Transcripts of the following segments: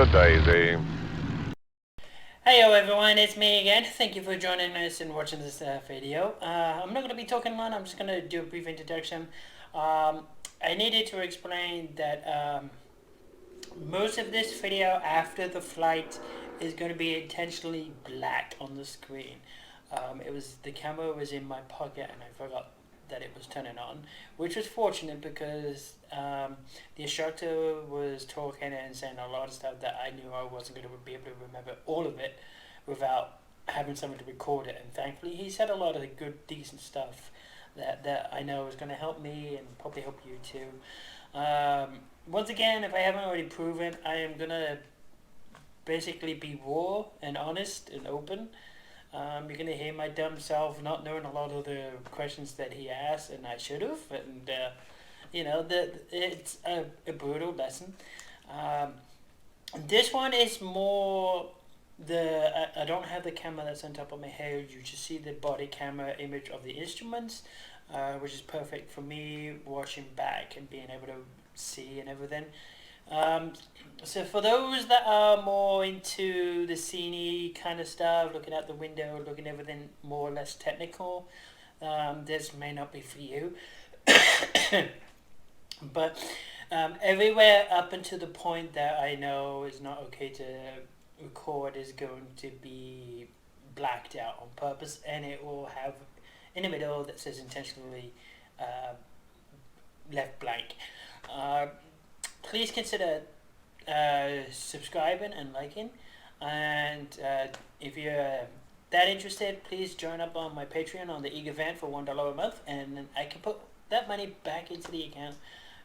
a daisy. Hey everyone, it's me again. Thank you for joining us and watching this video. I'm not going to be talking long, I'm just going to do a brief introduction. I needed to explain that most of this video after the flight is going to be intentionally black on the screen. The camera was in my pocket and I forgot that it was turning on, which was fortunate because the instructor was talking and saying a lot of stuff that I knew I wasn't going to be able to remember all of it without having someone to record it. And thankfully he said a lot of the good, decent stuff that I know is going to help me and probably help you too. Once again, if I haven't already proven, I am going to basically be raw and honest and open. You're going to hear my dumb self not knowing a lot of the questions that he asked, and I should have. And, it's a brutal lesson. This one is more I don't have the camera that's on top of my head. You just see the body camera image of the instruments, which is perfect for me watching back and being able to see and everything. So for those that are more into the sceney kind of stuff, looking out the window, looking at everything more or less technical, this may not be for you. But everywhere up until the point that I know is not okay to record is going to be blacked out on purpose, and it will have in the middle that says intentionally left blank. Please consider subscribing and liking, and if you're that interested, please join up on my Patreon on the Eager Van for $1 a month, and I can put that money back into the account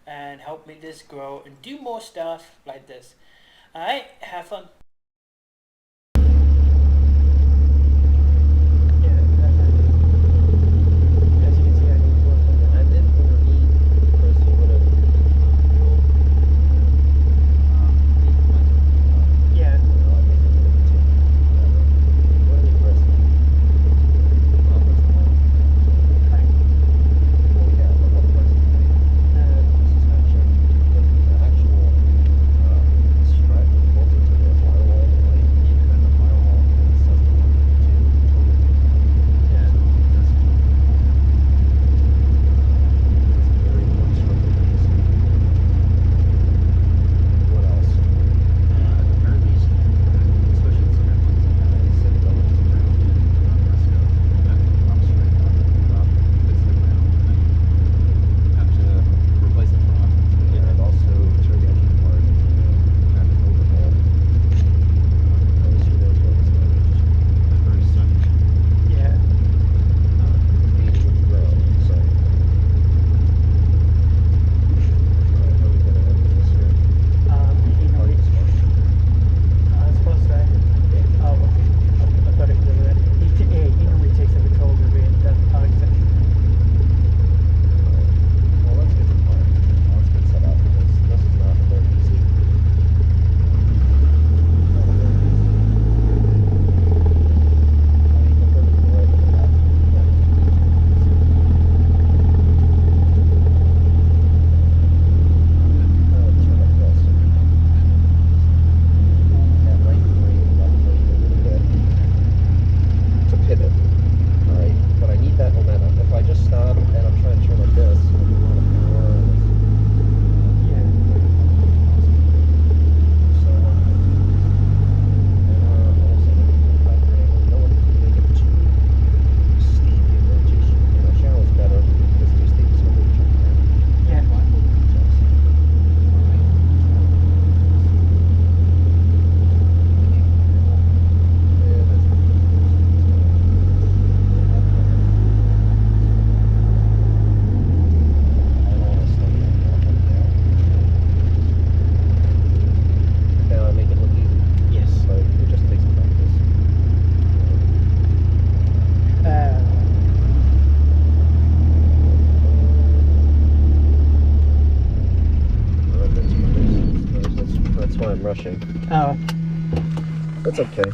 and help me this grow and do more stuff like this. Alright, have fun. rushing. Oh. That's okay.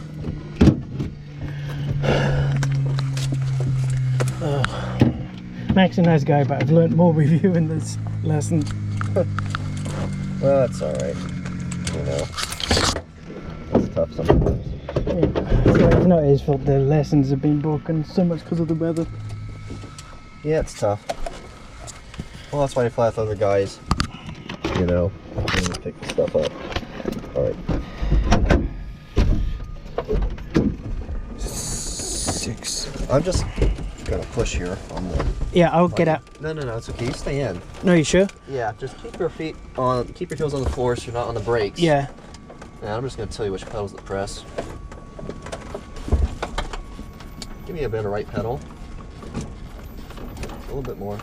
Mac's a nice guy, but I've learned more reviewing this lesson. Well, that's alright. You know. tough sometimes. Yeah. So it's not his fault the lessons have been broken so much because of the weather. Yeah, it's tough. Well, that's why you fly with other guys. You know, and pick the stuff up. All right. 6. I'm just gonna push here on the. Yeah, I'll get out. No, it's okay. You stay in. No, you sure? Yeah, just keep your heels on the floor so you're not on the brakes. Yeah. And I'm just gonna tell you which pedals to press. Give me a bit of right pedal. A little bit more.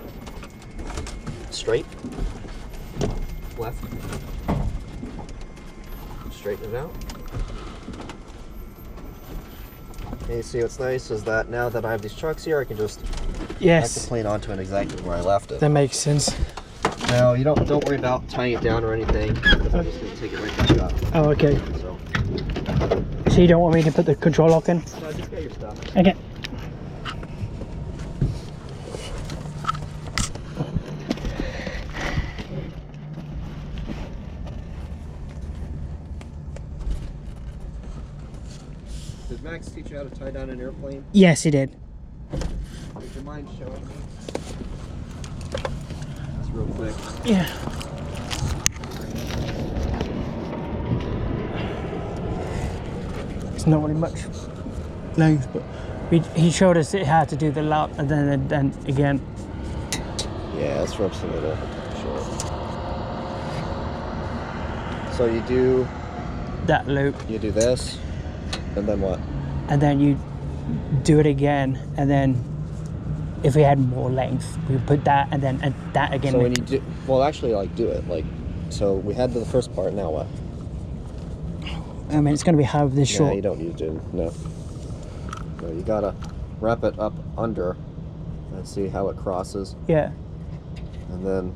Straight. Left. Straighten it out. And you see what's nice is that now that I have these trucks here, I can just back the plane onto it exactly where I left it. That makes sense. Now you don't worry about tying it down or anything, because I'm just gonna take it right back up. Oh, okay. So you don't want me to put the control lock in? no, just get your stuff. Okay. Did Max teach you how to tie down an airplane? Yes, he did. Would you mind showing me? Just real quick. Yeah. It's not really much length, but he showed us how to do the lap and then again. Yeah, this rope's a little short. So you do That loop, you do this, and then what? and then you do it again, and then if we had more length, we put that and that again. So when you do, well, actually, like do it like. So we had the first part. Now what? I mean, it's going to be half this short. Yeah, you don't need to. No. No, you gotta wrap it up under, and see how it crosses, Yeah. and then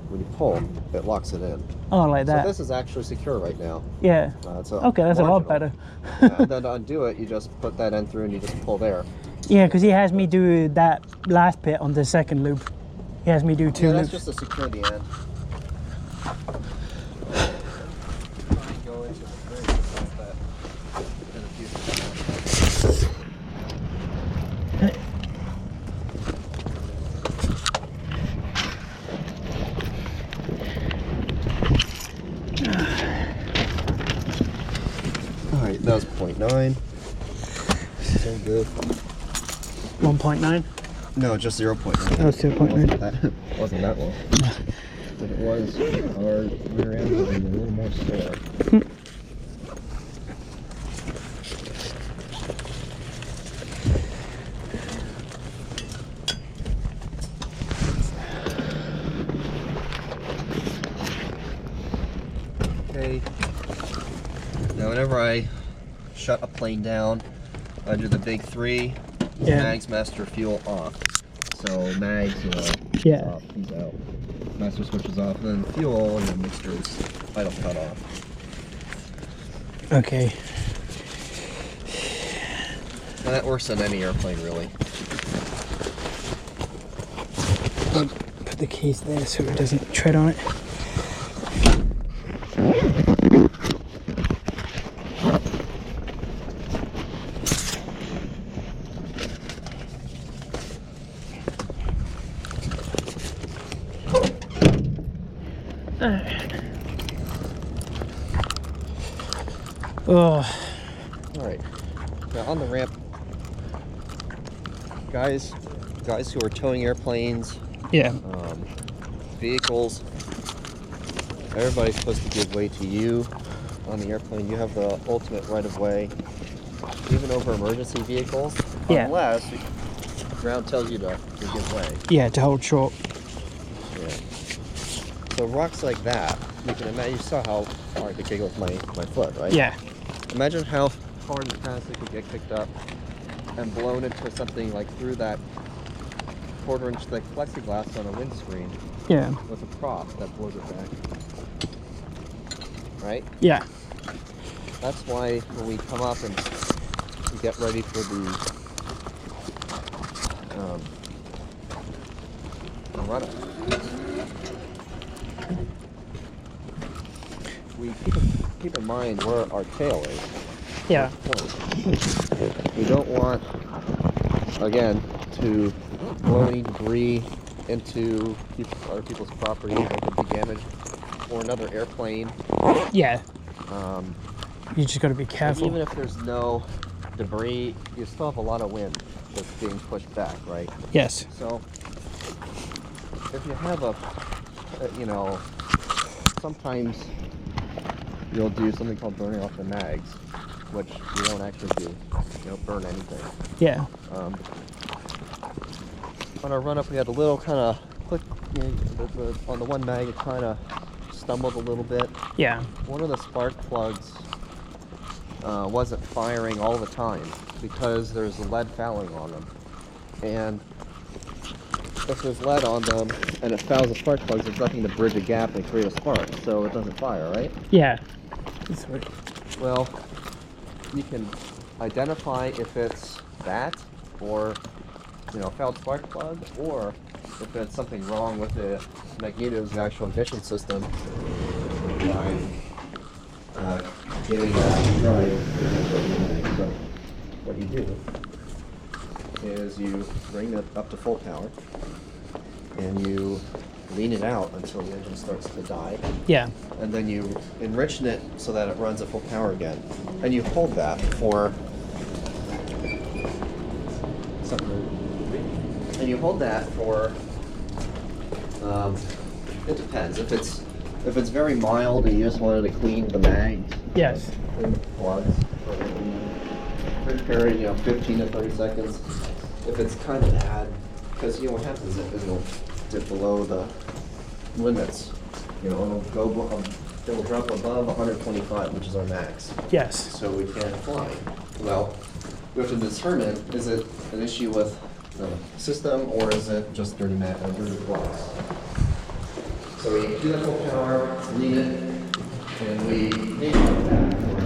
when you pull, it locks it in. Oh, like that. So this is actually secure right now. Yeah. It's Okay, that's a lot better. Yeah, and then to undo it, you just put that end through and you just pull there. Yeah, because he has me do that last bit on the second loop. He has me do two Yeah, loops. that's just to secure the end. Go into the bridge like that. And a few. All right, that was 0.9. So good. 1.9. No, just 0.9. Oh, 0.9. Wasn't that long. If it was, our rear end would be a little more sore. Okay. Now, whenever I shut a plane down, I do the big 3. Yeah. Mags, master, fuel off. So mags, Yeah. off, he's out. Master switches off, and then fuel and then mixture is idle cut off. Okay. And that works on any airplane, really. Put the keys there so it doesn't tread on it. Oh. Alright. Now on the ramp, guys who are towing airplanes, Yeah. vehicles, everybody's supposed to give way to you on the airplane. You have the ultimate right of way, even over emergency vehicles, Yeah. unless the ground tells you to give way. Yeah, to hold short. Yeah. So rocks like that, you can imagine. You saw how far I could kick it with my foot, right? Yeah. Imagine how hard the plastic could get picked up and blown into something like through that 1/4 inch thick plexiglass on a windscreen Yeah. with a prop that blows it back. Right? Yeah. That's why when we come up and we get ready for the run-up, we keep in mind where our tail is. Yeah. We don't want, again, to blow any debris into other people's property that could be damaged, or another airplane. Yeah. Um, You just got to be careful. even if there's no debris, you still have a lot of wind that's being pushed back, right? Yes. So if you have you know, sometimes you'll do something called burning off the mags, which you don't actually do. You don't burn anything. Yeah. On our run-up, we had a little kind of click, you know, on the one mag, it kind of stumbled a little bit. Yeah. One of the spark plugs wasn't firing all the time because there's lead fouling on them. And if there's lead on them and it fouls the spark plugs, there's nothing to bridge a gap and create a spark, so it doesn't fire, right? Yeah. That's right. Well, you can identify if it's that, or, you know, failed spark plug, or if it's something wrong with the magneto's actual ignition system by getting that right. So what you do is you bring it up to full power and you lean it out until the engine starts to die. Yeah. And then you enrichen it so that it runs at full power again. And you hold that for it depends. If it's very mild and you just wanted to clean the mags, Yes. clean the plugs for quick period, you know, 15 to 30 seconds. If it's kind of bad, because you know what happens is it'll dip below the limits. You know, it'll drop above 125, which is our max. Yes. So we can't fly. Well, we have to determine, is it an issue with the system or is it just dirty plugs? So we do that full power, lean it, and we lean it back for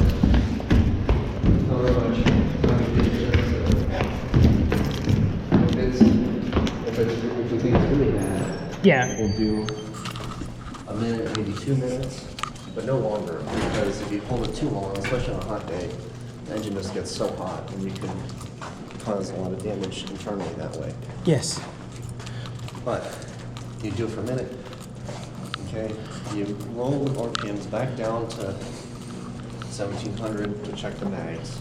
however much if we think it's really bad, Yeah. we'll do a minute, maybe 2 minutes, but no longer, because if you hold it too long, especially on a hot day, the engine just gets so hot and you can cause a lot of damage internally that way. Yes. But you do it for a minute, okay? You roll the RPMs back down to 1700 to check the mags,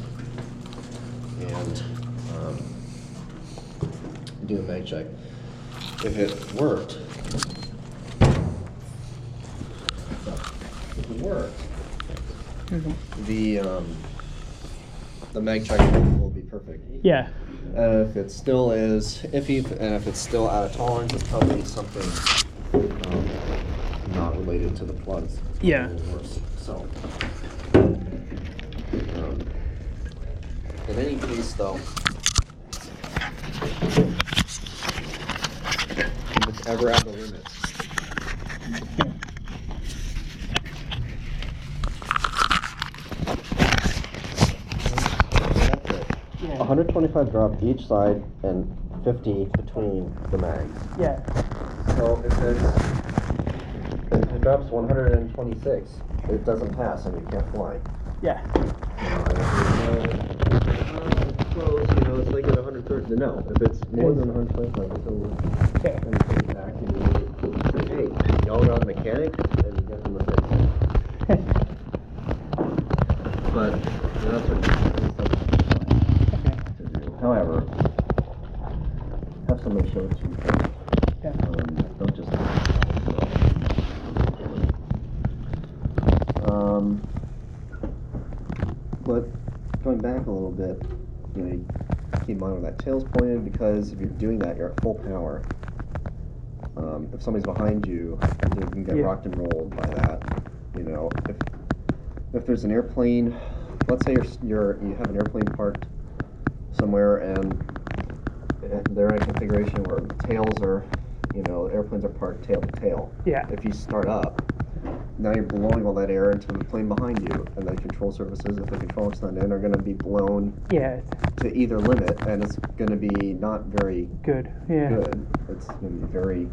and do a mag check. If it worked, the mag check will be perfect. Yeah. If it still is iffy, and if it's still out of tolerance, it's probably something not related to the plugs. Yeah. A little worse. So, in any case, though, if it's ever out of the limits, that's it. Yeah. 125 drop each side and 50 between the mags. Yeah. So if it drops 126, it doesn't pass and you can't fly. Yeah. It's close, you know, it's like at 130. No, if it's more than 125, it's over. Okay. And you take it back and you say, hey, y'all are the mechanic, and you get them to fix it. But that's what to do. However, have somebody show it to you. Yeah. Don't just. But going back a little bit, you know, you keep in mind when that tail's pointed, because if you're doing that, you're at full power. If somebody's behind you, you can get rocked and rolled by that. You know, if there's an airplane, let's say you have an airplane parked somewhere and they're in a configuration where tails are, you know, airplanes are parked tail to tail. Yeah. If you start up, now you're blowing all that air into the plane behind you, and the control surfaces, if the controllers not in, are going to be blown Yeah. to either limit, and it's going to be not very Good. Yeah. good. It's going to be very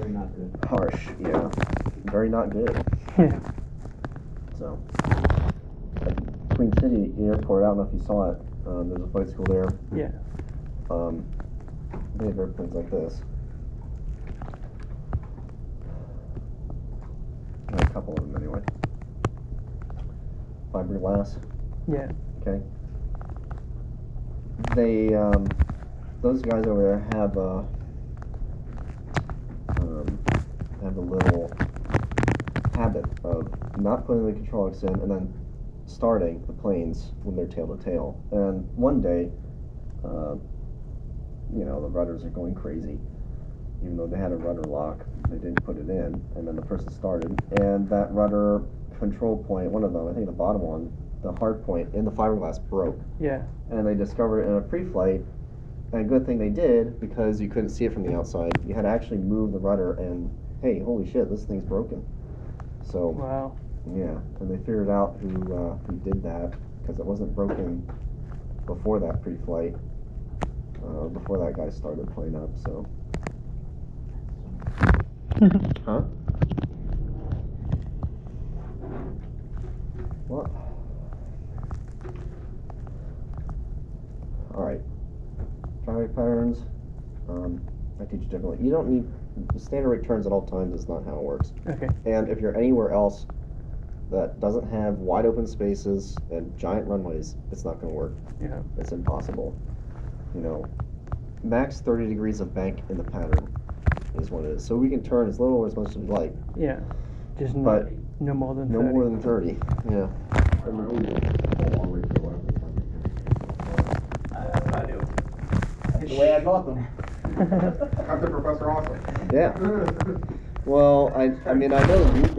not good. harsh. Yeah, very not good. Yeah. So Queen City Airport, I don't know if you saw it. There's a flight school there. Yeah. They have airplanes like this. A couple of them anyway. Fiberglass. Yeah. Okay. They, those guys over there have a little habit of not putting the controls in and then starting the planes when they're tail to tail. And one day, the rudders are going crazy. Even though they had a rudder lock, they didn't put it in, and then the person started, and that rudder control point, one of them, I think the bottom one, the hard point in the fiberglass broke. Yeah. And they discovered it in a pre-flight, and a good thing they did, because you couldn't see it from the outside. You had to actually move the rudder, and hey, holy shit, this thing's broken. So, Wow. yeah, and they figured out who did that, because it wasn't broken before that pre-flight, before that guy started playing up, so. Huh? What? Alright. Traffic patterns. I teach differently. You don't need standard rate turns at all times is not how it works. Okay. And if you're anywhere else that doesn't have wide open spaces and giant runways, it's not going to work. Yeah. It's impossible. Max 30 degrees of bank in the pattern is what it is. So we can turn as little or as much as we like. Yeah. Just But no more than 30. no more than 30. Yeah. I do. The way I got them. I'm the Professor Awesome. Yeah. Well, I mean, I know you guys.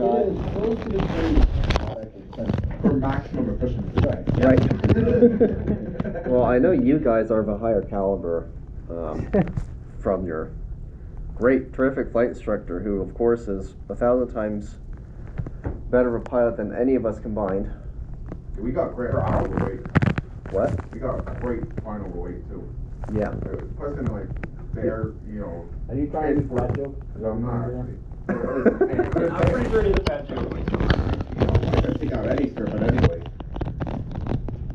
For maximum efficiency. Right. Well, I know you guys are of a higher caliber from your great, terrific flight instructor, who, of course, is 1,000 times better of a pilot than any of us combined. We got great overweight. What? We got great flying overweight too. Yeah. Plus, in like there, Are you trying to do flat joke? I'm not actually. I'm pretty good at the flat joke. I think out any sir, but anyway.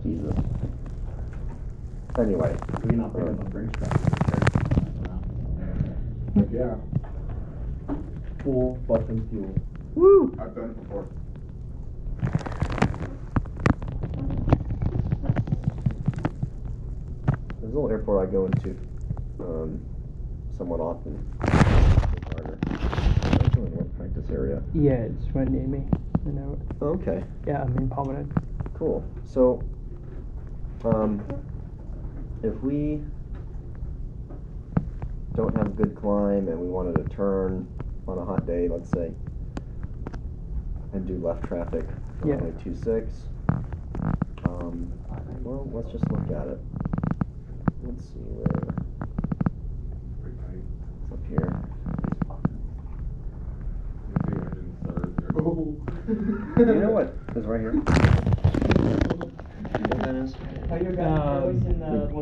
Jesus. Anyway. We cannot bring up a bridge track. Yeah, Full button fuel. Woo! I've done it before. There's a little airport I go into somewhat often. It's really more practice area. Yeah, it's right near me. I know it. Okay. Yeah, I'm in Promenade. Cool. So, if we don't have a good climb and we wanted to turn on a hot day, let's say, and do left traffic on Yeah. runway 26, well, let's just look at it. Let's see where Pretty tight. it's up here. The engine stutters there. You know what is right here? You know what that is?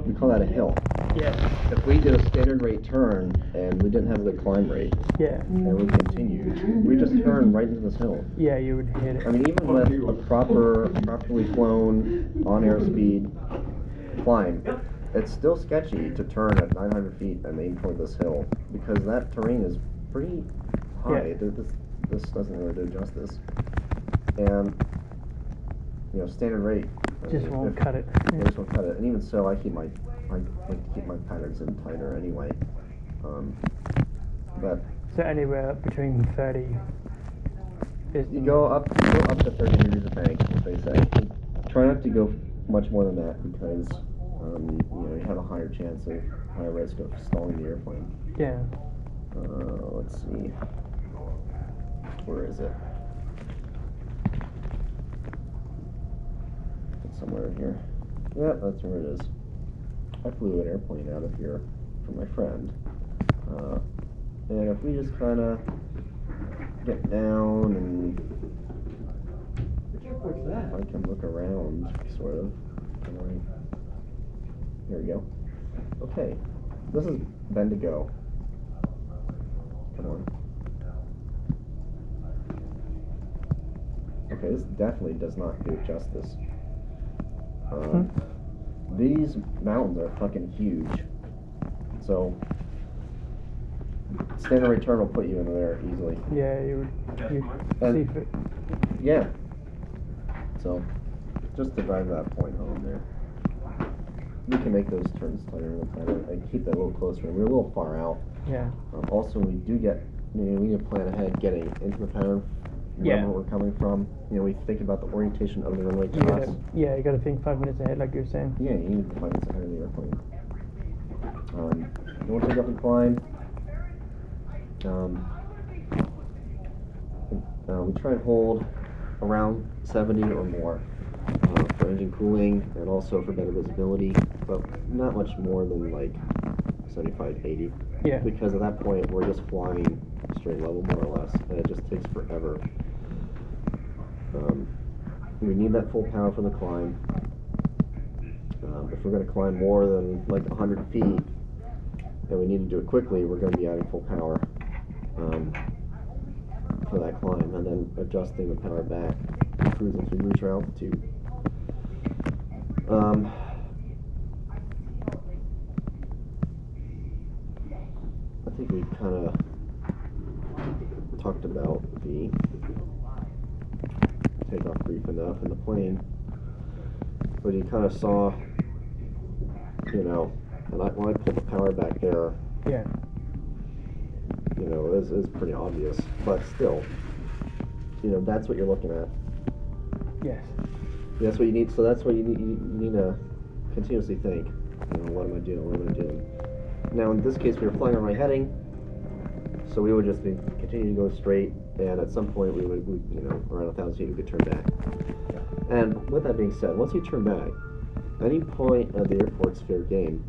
We call that a hill. Yeah. If we did a standard rate turn and we didn't have the climb rate Yeah. and we continued, we just turned right into this hill. Yeah, you would hit I it. mean, even with a properly flown, on airspeed climb, it's still sketchy to turn at 900 feet and aim toward this hill because that terrain is pretty high. Yeah. This doesn't really do justice. And, standard rate. Just won't cut it. It just won't cut it. And even so, I like to keep my patterns in tighter anyway. But So anywhere between 30 is you go up to 30 degrees of bank, as they say. Try not to go much more than that because you have a higher risk of stalling the airplane. Yeah. Let's see. Where is it? It's somewhere in here. Yeah, that's where it is. I flew an airplane out of here for my friend. And if we just kind of get down and What's that? I can look around, sort of. Here we go. Okay. This is Bendigo. Come on. Okay, this definitely does not do it justice. These mountains are fucking huge. So, standard return will put you into there easily. Yeah, you And- see if it. Yeah. So, just to drive that point home there. We can make those turns tighter and keep that a little closer. We're a little far out. Yeah. Also, we do get, we need to plan ahead getting into the pattern. Yeah. Remember where we're coming from. We think about the orientation of the runway You to gotta, us. yeah, you gotta think 5 minutes ahead, like you were saying. Yeah, you need to find this ahead of the airplane. Then we'll take up and climb. We try and hold around 70 or more for engine cooling and also for better visibility, but not much more than like 75, 80. Yeah. Because at that point we're just flying straight level more or less, and it just takes forever. We need that full power for the climb. If we're going to climb more than like 100 feet, and we need to do it quickly, we're going to be adding full power for that climb, and then adjusting the power back, cruising through neutral altitude. I think we kind of talked about the takeoff brief enough in the plane, but you kind of saw, and when I pulled the power back there, Yeah. it was pretty obvious, but still, that's what you're looking at. Yes. That's what you need. So that's what you need to continuously think. What am I doing? What am I doing? Now, in this case, we were flying on right heading, so we would just continue to go straight, and at some point, we around 1,000 feet, we could turn back. And with that being said, once you turn back, any point of the airport's fair game.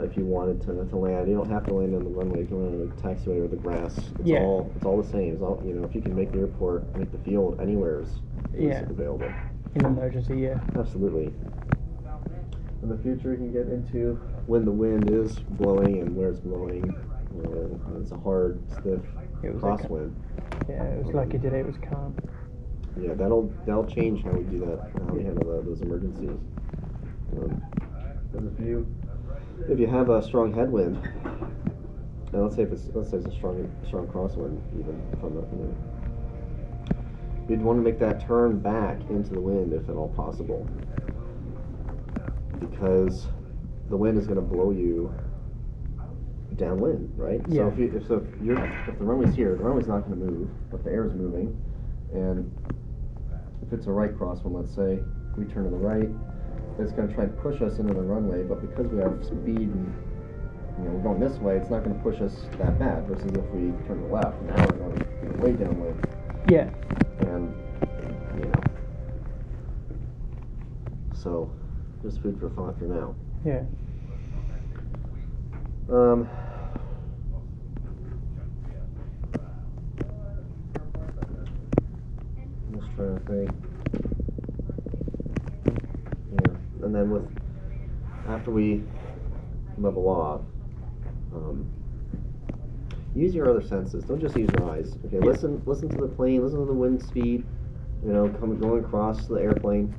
If you wanted to land, you don't have to land on the runway. You can land on the taxiway or the grass. It's all the same. It's all, if you can make the airport, make the field anywhere is available. In an emergency, yeah. Absolutely. In the future, you can get into when the wind is blowing and where it's blowing. It's a hard, stiff crosswind. Yeah, it was lucky today it was calm. Yeah, that'll change how we do that, how we handle those emergencies. If you have a strong headwind, and let's say it's a strong crosswind, even from you'd want to make that turn back into the wind if at all possible, because the wind is going to blow you downwind, right? Yeah. So if the runway's here, the runway's not going to move, but the air is moving, and if it's a right crosswind, let's say we turn to the right, it's going to try to push us into the runway, but because we have speed and we're going this way, it's not going to push us that bad. Versus if we turn to the left, now we're going way downwind. Yeah. And so just food for thought for now. Yeah. I'm just trying to think. And then after we level off, use your other senses. Don't just use your eyes. Okay, listen to the plane, listen to the wind speed, going across the airplane.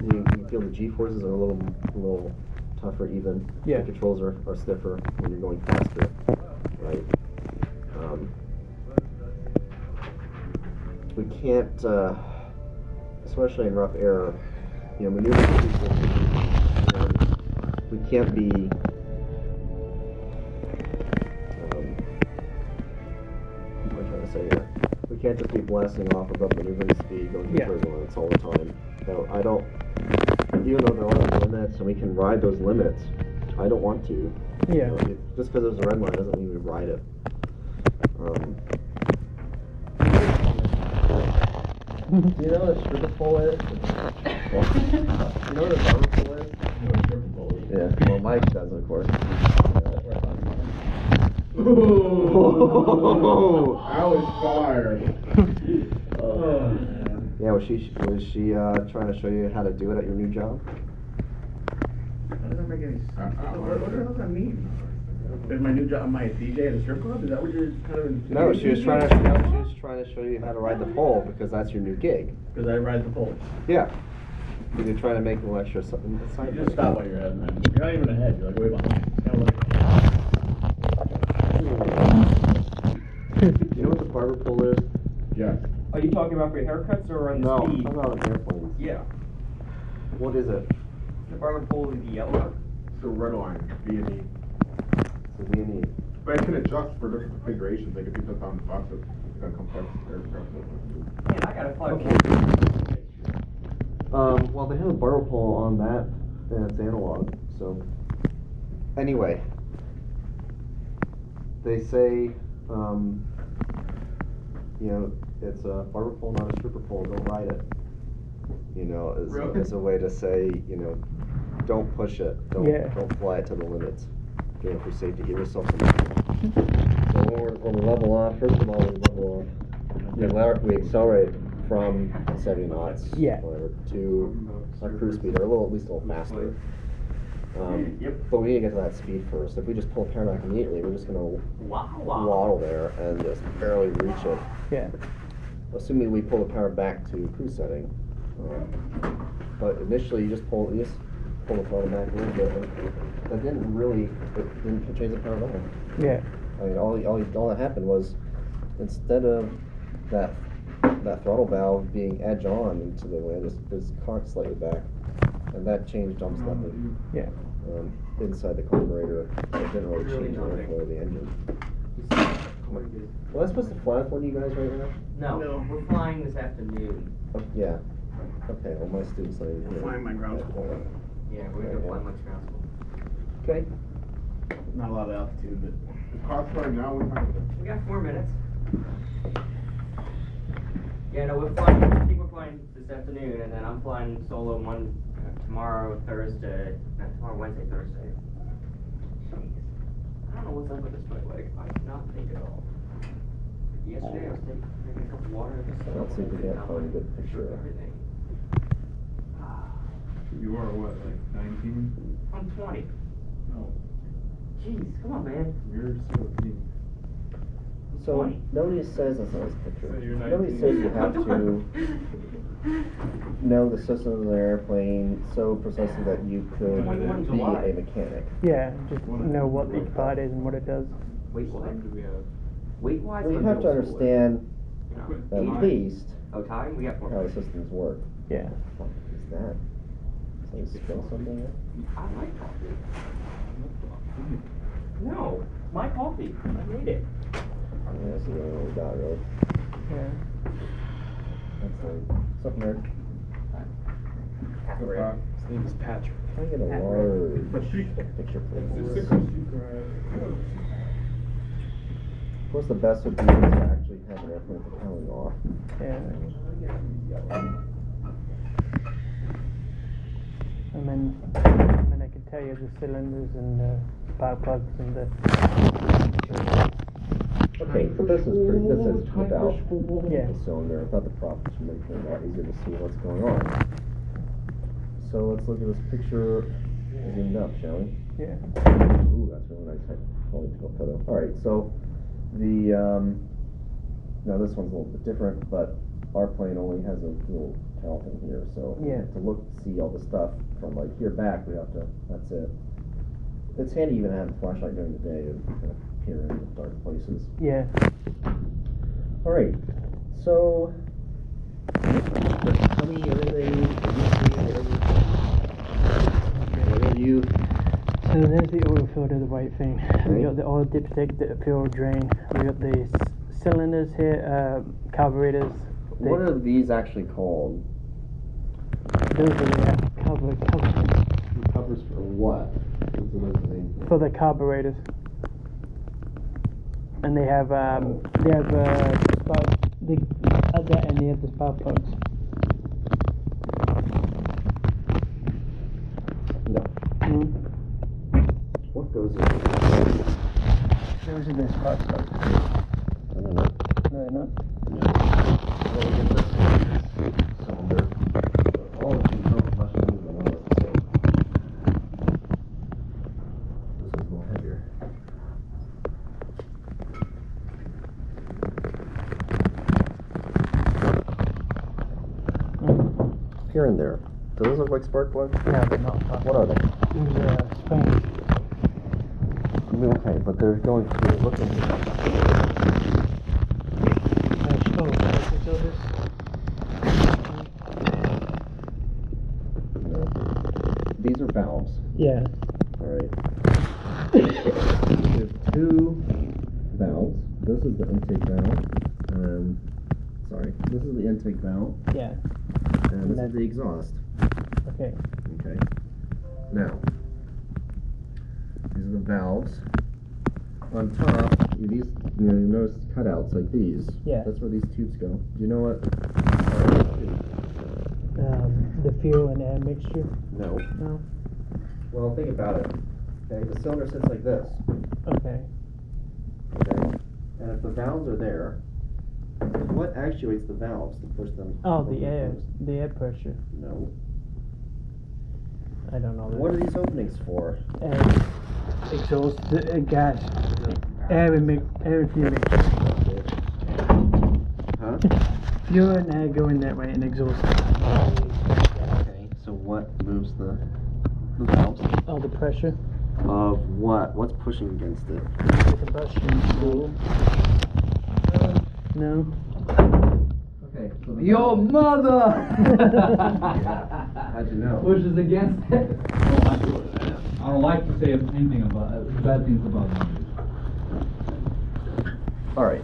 You feel the G-forces are a little tougher even. Yeah. The controls are stiffer when you're going faster, right? We can't, especially in rough air, maneuvering we can't be what am I trying to say here? We can't just be blasting off above maneuvering speed going through turbulence all the time. So even though there are limits and we can ride those limits, I don't want to. Yeah. Just because there's a red line doesn't mean we ride it. Do you know what a stripper pole is? You know what a barber pole is? Yeah, well Mike does, of course. Ooh, I was fired. Yeah, was she trying to show you how to do it at your new job? That doesn't make any sense. What the hell does that mean? Is my new job my DJ at a strip club? Is that what you're kind of? No, she was trying to show you how to ride the pole because that's your new gig. Because I ride the pole. Yeah. Because you're trying to make a little extra something. You just stop while you're ahead, man. You're not even ahead, you're like way behind. It's kind of like... You know what the barber pole is? Yeah. Are you talking about for your haircuts or on the No, speed? I'm not on airplanes. Yeah. What is it? The barber pole is the yellow. It's the red line, B and E. It's a V&E. But it can adjust for different configurations. Like if you put down the box, it's gonna complex aircraft. Man, I gotta plug Well, they have a barber pole on that, and it's analog, so. Anyway. They say, you know, it's a barber pole, not a stripper pole, don't ride it. You know, as a way to say, you know, don't push it, don't fly it to the limits. You know, for safety, give yourself some. So when we level off, first of all, we level off, we accelerate from 70 knots, whatever, to our cruise speed, or at least a little faster. But we need to get to that speed first. If we just pull the power back immediately, we're just going to waddle there and just barely reach it. Yeah. Assuming we pull the power back to cruise setting. But initially, you just pull the throttle back a little bit. And that didn't change the power at all. Yeah. I mean, all that happened was instead of that throttle valve being edge on into the wind, it was cocked slightly back, and that changed almost nothing. Yeah. Inside the carburetor, it didn't really change the airflow of the engine. Well, that's supposed to fly for you guys right now? No, we're flying this afternoon. Oh, yeah. Okay, well, my students are here. Flying my ground school. Yeah, we're gonna fly much ground school. Okay. Not a lot of altitude, but... The cost right now, what time is it? We got 4 minutes. Yeah, no, I think we're flying this afternoon, and then I'm flying solo tomorrow, Thursday. Not tomorrow, Wednesday, Thursday. Jeez. I don't know what's up with this flight. Like, I cannot think at all. Yesterday I was drinking a cup of water. Let's see if we can't find a good picture of everything. You are what, like 19? I'm 20. No, Jeez, come on, man. you're 17. So, nobody says that's not his picture. So you're Nobody 19. says you have to know the system of the airplane so precisely that you could 21 be July. a mechanic. Yeah, just know what each part is and what it does. Wait, what? What do we have? Weight-wise, Well, you I'm have to middle schooler. understand You know, at age- least Oh, time? We got 4 how the minutes. systems work. Yeah. What the fuck is that? Somebody spill something there? I like coffee. No, my coffee. I made it. Yeah, that's the only one we got, really. Yeah. That's something there. His name is Patrick. Can I get a large picture, please? Of course, the best would be to actually have an airplane propelling off. Yeah. And then I can tell you the cylinders and the spark plugs and the. Okay, so this is without Yeah. the cylinder. I thought the prop should make it a lot easier to see what's going on. So let's look at this picture zoomed up, shall we? Yeah. Ooh, that's really nice political photo. Alright, so the now this one's a little bit different, but our plane only has a little tail thing here, so Yeah. to see all the stuff from like here back, we have to, that's it. It's handy even to have a flashlight during the day to kind of peer in dark places. Yeah. Alright, so tell me everything whatever you So there's the oil filter, the white thing. We got the oil dipstick, the fuel drain. We got the cylinders here, carburetors. what are these actually called? Those are the covers Covers for what? What's the name? for the carburetors. And they have spark. At that end they have the spark plugs. No. Mm. What goes in? Those are the spark plugs. I don't know. No, they're not. Well, we get this cylinder. All of these are much more than ours, so this is a little heavier. Here and there. Do those look like spark plugs? Yeah, but not fast. What are they? Those springs. I mean, okay, but they're going through. Look at this. These are valves. Yeah. Alright. There's two valves. This is the intake valve. Sorry. This is the intake valve. Yeah. And this is the exhaust. Okay. Okay. Now, these are the valves. On top, you notice cutouts like these. Yeah. That's where these tubes go. Do you know what? The fuel and air mixture. No. No. Well, think about it. Okay, the cylinder sits like this. Okay. Okay. And if the valves are there, what actuates the valves to push them? Oh, open the air. and close? The air pressure. No. I don't know. What are these openings for? Exhaust, gas, air and fuel mixture. Huh? Fuel and air going that way and exhaust. Okay. So what moves the valves? Oh, the pressure. Of what? What's pushing against it? The combustion. No. Okay. So Your mother! How'd you know? Pushes against it. I don't like to say anything about bad things about numbers. All right.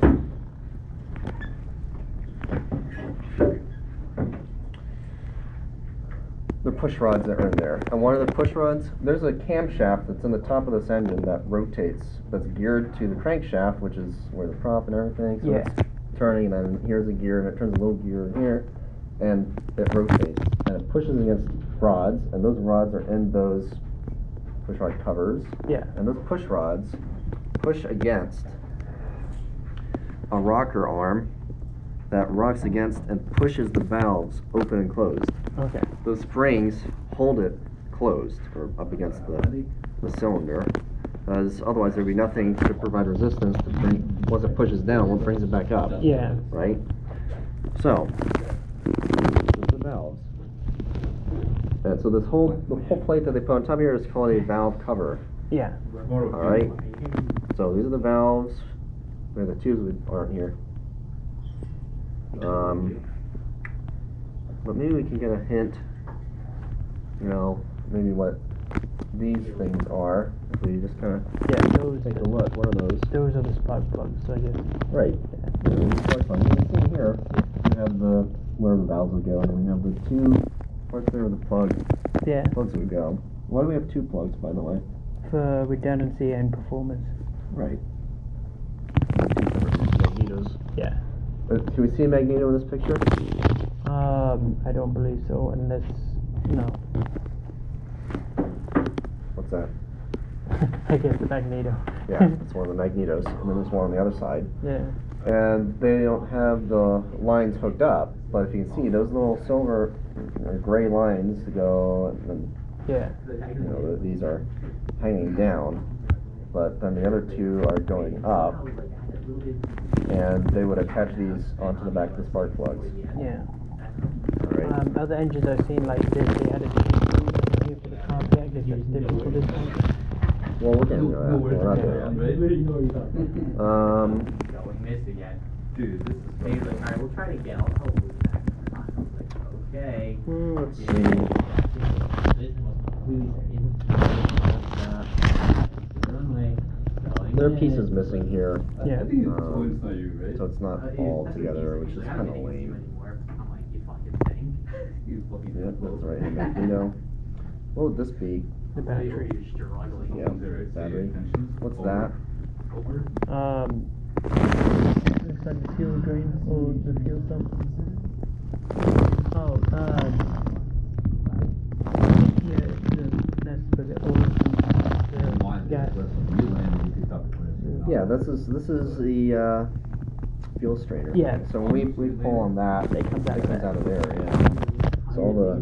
The push rods that are in there. And one of the push rods, there's a camshaft that's in the top of this engine that rotates, that's geared to the crankshaft, which is where the prop and everything. So Yeah. it's turning, and then here's a gear, and it turns a little gear in here, and it rotates. And it pushes against rods, and those rods are in those push rod covers. Yeah. And those push rods push against a rocker arm that rocks against and pushes the valves open and closed. Okay. Those springs hold it closed or up against the cylinder, as otherwise there'd be nothing to provide resistance to bring, once it pushes down, what brings it back up, Yeah. right? So, there's the valves. And so the whole plate that they put on top here is called a valve cover. Yeah. Alright? So these are the valves. Where the tubes aren't here. But maybe we can get a hint, maybe what these things are. If we just kind of take a look. What are those? Those are the spark plugs, I guess. Right. You can see here, we have where the valves would go, and then we have the two parts there where the plugs would go. Why do we have two plugs, by the way? For redundancy and performance. Right. Magnetos. Yeah. Can we see a magneto in this picture? I don't believe so, unless no. What's that? I guess the magneto. Yeah, it's one of the magnetos, and then there's one on the other side. Yeah. And they don't have the lines hooked up, but if you can see, those little silver or gray lines go, and Yeah. these are hanging down, but then the other two are going up, and they would attach these onto the back of the spark plugs. Yeah. Alright. Other engines I've seen like this, they had a chain here for the compact. I guess that's different for this one. Well, we're getting to that. We're not there yet. Missed again. Dude, this is Hey, he's like, alright, we'll try to get all the way back. I was like, okay. Let's see. There are pieces missing here, Yeah. I think it's always not you, right? so it's not all together, which is kind of lame. I'm like, you fucking think? You fucking Yep, that's right. And magneto. What would this be? The battery. You're struggling. Yeah, battery. What's that? Looks like the fuel drain or the fuel pump. Oh, that's for the oil. Gas. Yeah, this is the fuel strainer. Yeah. So when we pull on that, It comes out of that. out of there. Yeah. So all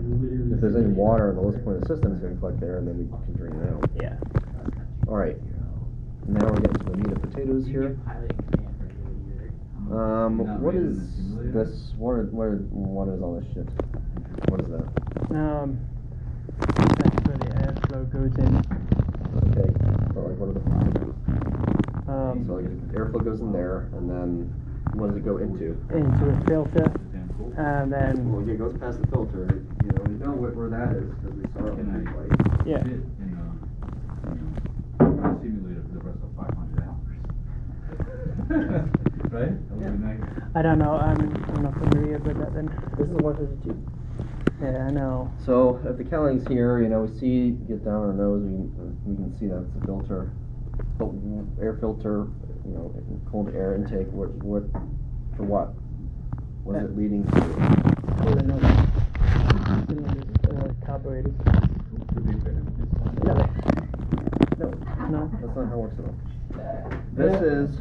if there's any water in the lowest point of the system, it's going to collect there, and then we can drain it out. Yeah. All right. Now we're getting to the meat of potatoes here. What is this? What is all this shit? What is that? That's where the airflow goes in. Okay. So like what are the so like Um, airflow goes in there, and then what does it go into? into a filter, and Well, then it goes past the filter. You know, we know where that is because we saw it on the flight. yeah. Simulator for the rest of 500 hours. Right? That would be nice. I don't know. I'm not familiar with that then. This is 152. Yeah, I know. So if the cowling's here, you know, we see get down our nose, we can see that's the filter. But air filter, you know, cold air intake. What for what? What's it leading to? Cooling up cylinders, carburetors. No, No. that's not how it works at all. This is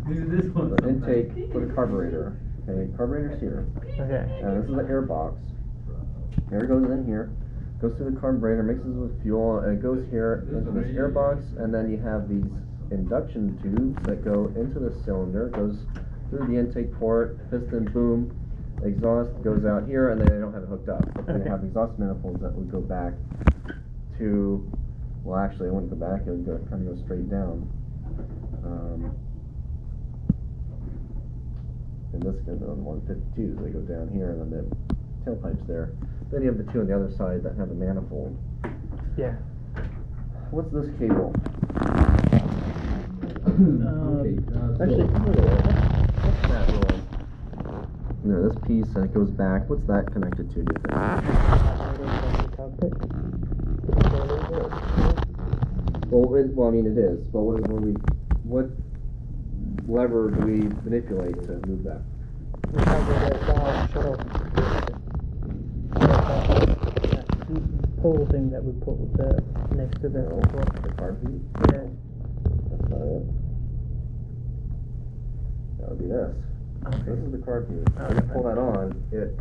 the intake for the carburetor. Okay, carburetor's here. Okay. And this is the air box. Air goes in here, goes through the carburetor, mixes with fuel, and it goes here into this air box, and then you have these induction tubes that go into the cylinder, goes through the intake port, piston, boom, exhaust goes out here, and then they don't have it hooked up. But they have exhaust manifolds that would go back to, well actually it wouldn't go back, it would go, kind of go straight down. And this goes on 152, they go down here, and then the tailpipe's there. Then you have the two on the other side that have the manifold. Yeah. What's this cable? Actually, What's that little? You know, this piece, and it goes back. What's that connected to? Do you think? Well, I mean, it is. But what lever do we manipulate to move that? We have the valve shuttle. Pole thing that we put next to the The carb heat? Yeah. That's not it. That would be this. Okay. This is the carb heat. When you pull that on, it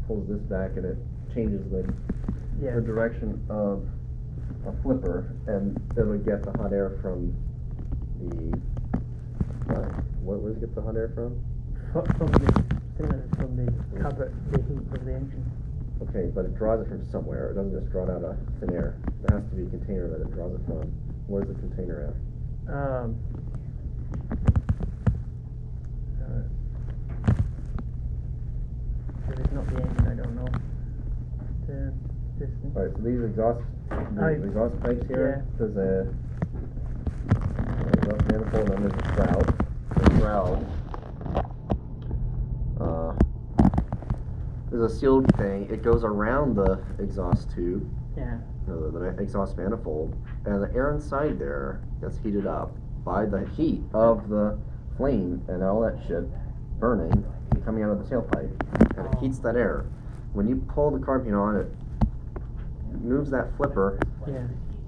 pulls this back and it changes the direction of a flipper, and it would get the hot air from the. Where does it get the hot air from? From the carburetor, the heat of the engine. Okay, but it draws it from somewhere. It doesn't just draw it out of thin air. There has to be a container that it draws it from. Where's the container at? If it's not the engine, I don't know. This thing. Alright, so these exhaust pipes here, there's a exhaust manifold, and then there's a shroud. The shroud there's a sealed thing. It goes around the exhaust tube, the exhaust manifold, and the air inside there gets heated up by the heat of the flame and all that shit burning and coming out of the tailpipe, and it heats that air. When you pull the carb heat on, it moves that flipper,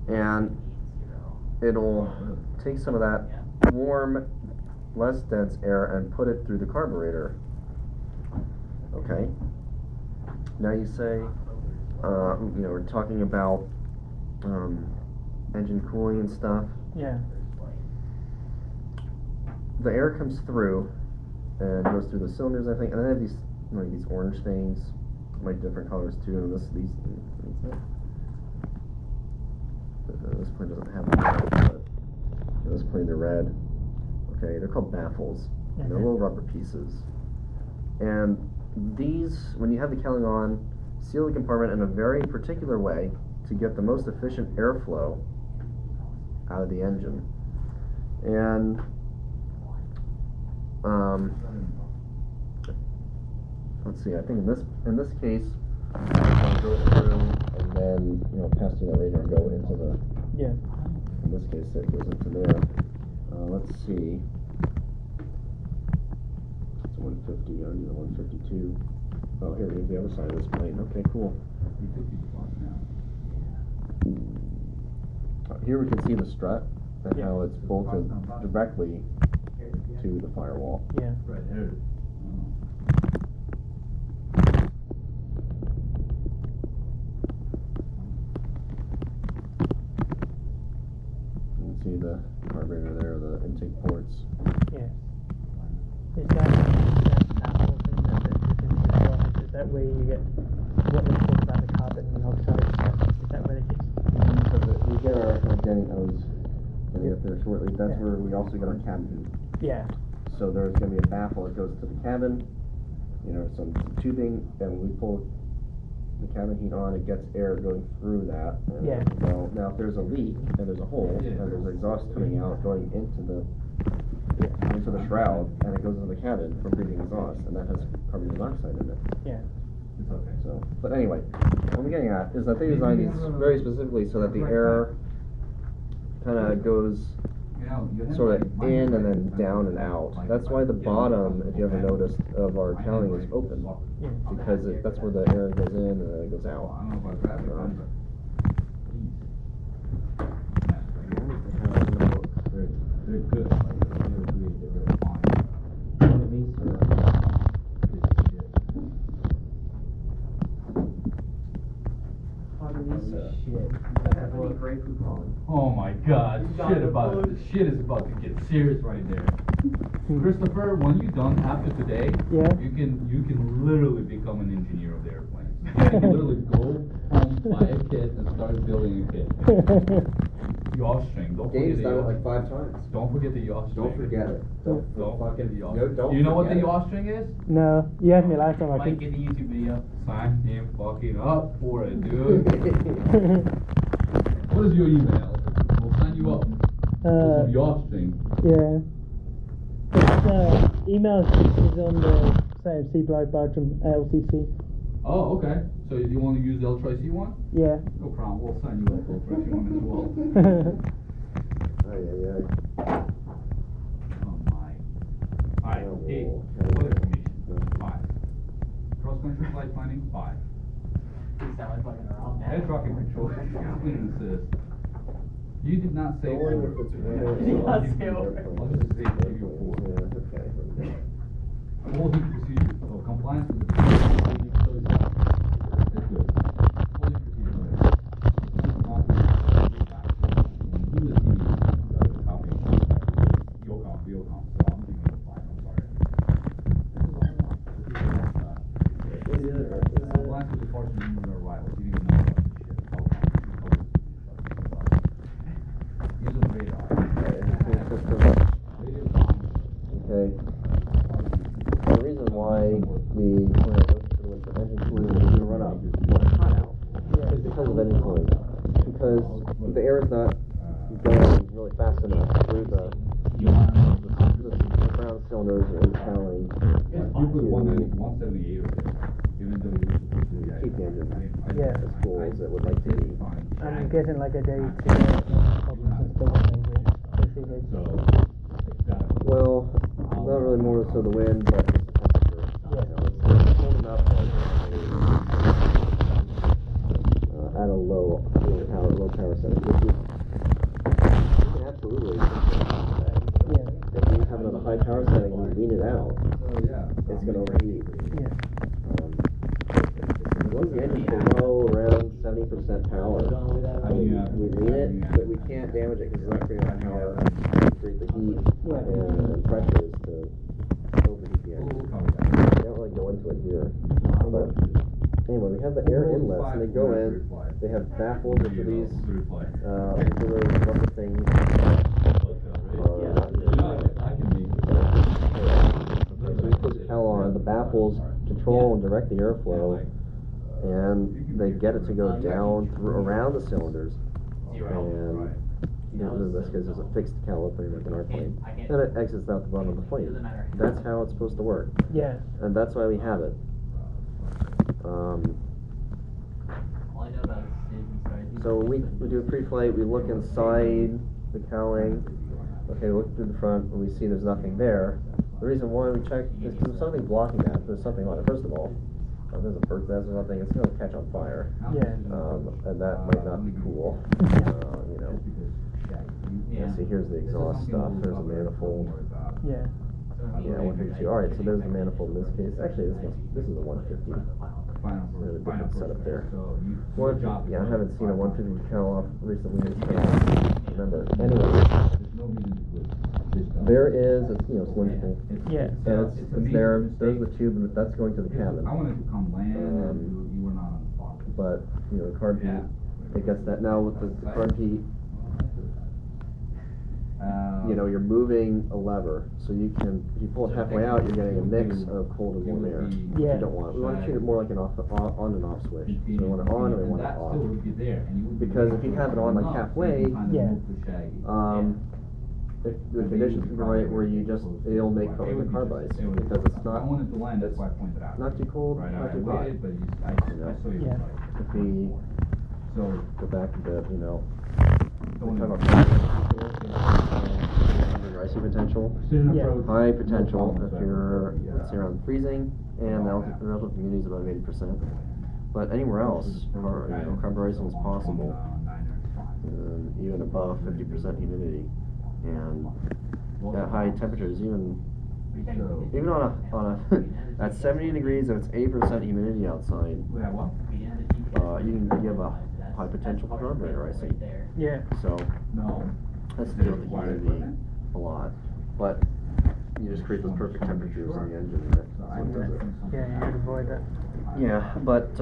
and it'll take some of that warm, less dense air and put it through the carburetor. Okay. Now you say, you know, we're talking about engine cooling and stuff. Yeah. The air comes through and goes through the cylinders, I think, and then I have these, like these orange things, like different colors too. And this plane doesn't have them, but this plane they're red. Okay, they're called baffles. And they're little rubber pieces. And these, when you have the cowling on, seal the compartment in a very particular way to get the most efficient airflow out of the engine. And let's see, I think in this case, I'm going to go through and then, you know, pass through the radiator and go into the, in this case it goes into there. Let's see. It's 150, I'll do the 152. Oh, here, here's the other side of this plane. Okay, cool. Here we can see the strut and how it's bolted directly to the firewall. Yeah. Right here. You can see the carburetor there, the intake ports. Yeah. Is that whole thing that is that way you get what they talk about the carbon that's Yeah. where we also get our cabin heat. Yeah. So there's going to be a baffle that goes to the cabin, you know, some tubing, and when we pull the cabin heat on, it gets air going through that. And Yeah. Well, now if there's a leak and there's a hole and there's exhaust coming out going into the shroud, and it goes into the cabin from breathing exhaust, and that has carbon monoxide in it. Yeah. It's okay. So, but anyway, what I'm getting at is that they designed these very specifically so that the air kind of goes sort of in and then down and out. That's why the bottom, if you ever noticed, of our cowling is open, Yeah. because that's where the air goes in and then it goes out. I don't know if I grab it. They're good. Like, they're fine. Oh my God! Shit is about to get serious right there. Christopher, when you're done after today, Yeah. you can literally become an engineer of the airplane. You can literally go home, buy a kit, and start building a kit. Yaw string. Don't forget Dave's the done it yaw. like 5 times. Don't forget the yaw string. Don't forget it. Don't forget the yaw no, string. don't You know what the forget it. yaw string is? No, you had me last time. I Like think. in the YouTube video. Sign him fucking up for it, dude. What is your email? We'll sign you up. For some yaw string. Yeah. It's, email is on the same C. Blythe Bartram LCC. Oh, okay. So you want to use the Ultra IC one? Yeah. No problem. We'll sign you up for Ultra IC one as well. Oh my. Alright, hey, what information? 5. Cross country flight planning? 5. Air traffic control. Clean assist. You did not say 4. Don't worry if it's raining. I'll just say give you 4. Yeah, okay. Holding procedure. Oh, compliance with the procedure. That's good. Holding procedure. He was giving you copy. Your copy. So I'm giving you 5. I'm sorry. Compliance with departure and arrival. You didn't know about this shit. Use of radar. Radio comms. Okay. The reason why we put our engine cooling when we run up hot out is because of engine cooling. Because the air is not going really fast enough through the ground cylinders and cowling You put 178 over there, even though you were supposed to keep the engine Yeah. as full as it would like to be. I'm guessing like a day to problems and stuff like that. So, it's got Well, not really more so the wind, but just the temperature. Yeah. You know, it's cold enough at a low power setting, which is you can absolutely. Yeah. If you have it on a high power setting and you lean it out, it's going to overheat. Yeah. As long as the engine's below around 70% power, we lean it, but we can't damage it because it's not creating enough power to create the heat and pressures to overheat the engine. We don't really go into it here. But anyway, we have the air inlets, and they go in. They have baffles into these auxiliary rubber things. So we put the cowl on. The baffles control and direct the airflow, and they get it to go down through around the cylinders. And in this case, there's a fixed cowl opening like an airplane, and it exits out the bottom of the plane. That's how it's supposed to work, Yeah. and that's why we have it. So when we do a pre-flight, we look inside the cowling. Okay, look through the front, and we see there's nothing there. The reason why we check is because there's something blocking that. There's something on it. First of all, if there's a bird's nest or something, it's going to catch on fire. Yeah. And that might not be cool. You know. Yeah, see, here's the exhaust stuff. There's a manifold. Yeah. Yeah, 152. All right, so there's the manifold in this case. Actually, this is a 150. Really different setup there. Yeah, I haven't seen a 150 cowl off recently. Remember. Anyway, there is a cylindrical. Yeah. And it's there. There's the tube, and that's going to the cabin. I wanted to come land, and you were not on the spot. But the carb heat, it gets that now with the carb heat. you know, you're moving a lever, so you can, if you pull it halfway out, you're getting a mix of cold and warm air. Which Yeah. you don't want. We want to treat it more like an on and off switch. So we want it on and we want it off. Because if you have it on like halfway, Yeah. the conditions can be right where you just, it'll make the carbides, because it's I not, wanted to land, that's why I pointed out. not too cold, Right, not I too hot. waited, but I saw you. Yeah. If we So, go back a bit, you know, don't we talk want about icy potential. precision Yeah. approach. High potential if you're, let's say, around freezing, and the relative humidity is about 80%. But anywhere else, carburizing is possible, even above 50% humidity. And at high temperatures, even on a at 70 degrees, if it's 80% humidity outside, We have what? you have a high potential for carburetor icing. Yeah. So No. that's to deal with the humidity a lot, but you just create those perfect temperatures in the engine. That's what does it. Yeah, you would avoid that. Yeah, but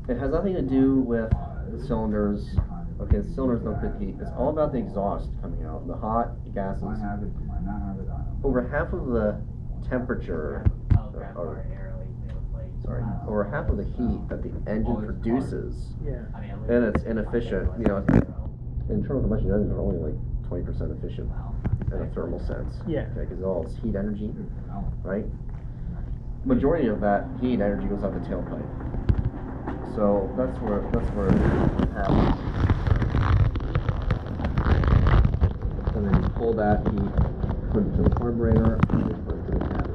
it has nothing to do with the cylinders. Okay, the cylinders don't create heat. It's all about the exhaust coming out, the hot gases. Might have it, might not have it. I don't know. Over half of the temperature, over half of the heat that the engine produces, Yeah. and it's inefficient. You know, internal combustion engines are only like 20% efficient in a thermal sense. Yeah. Okay, because all it's heat energy, right? Majority of that heat energy goes out the tailpipe. So that's where it happens. And then you pull that heat, put it to the carburetor, and you put it to the cabin.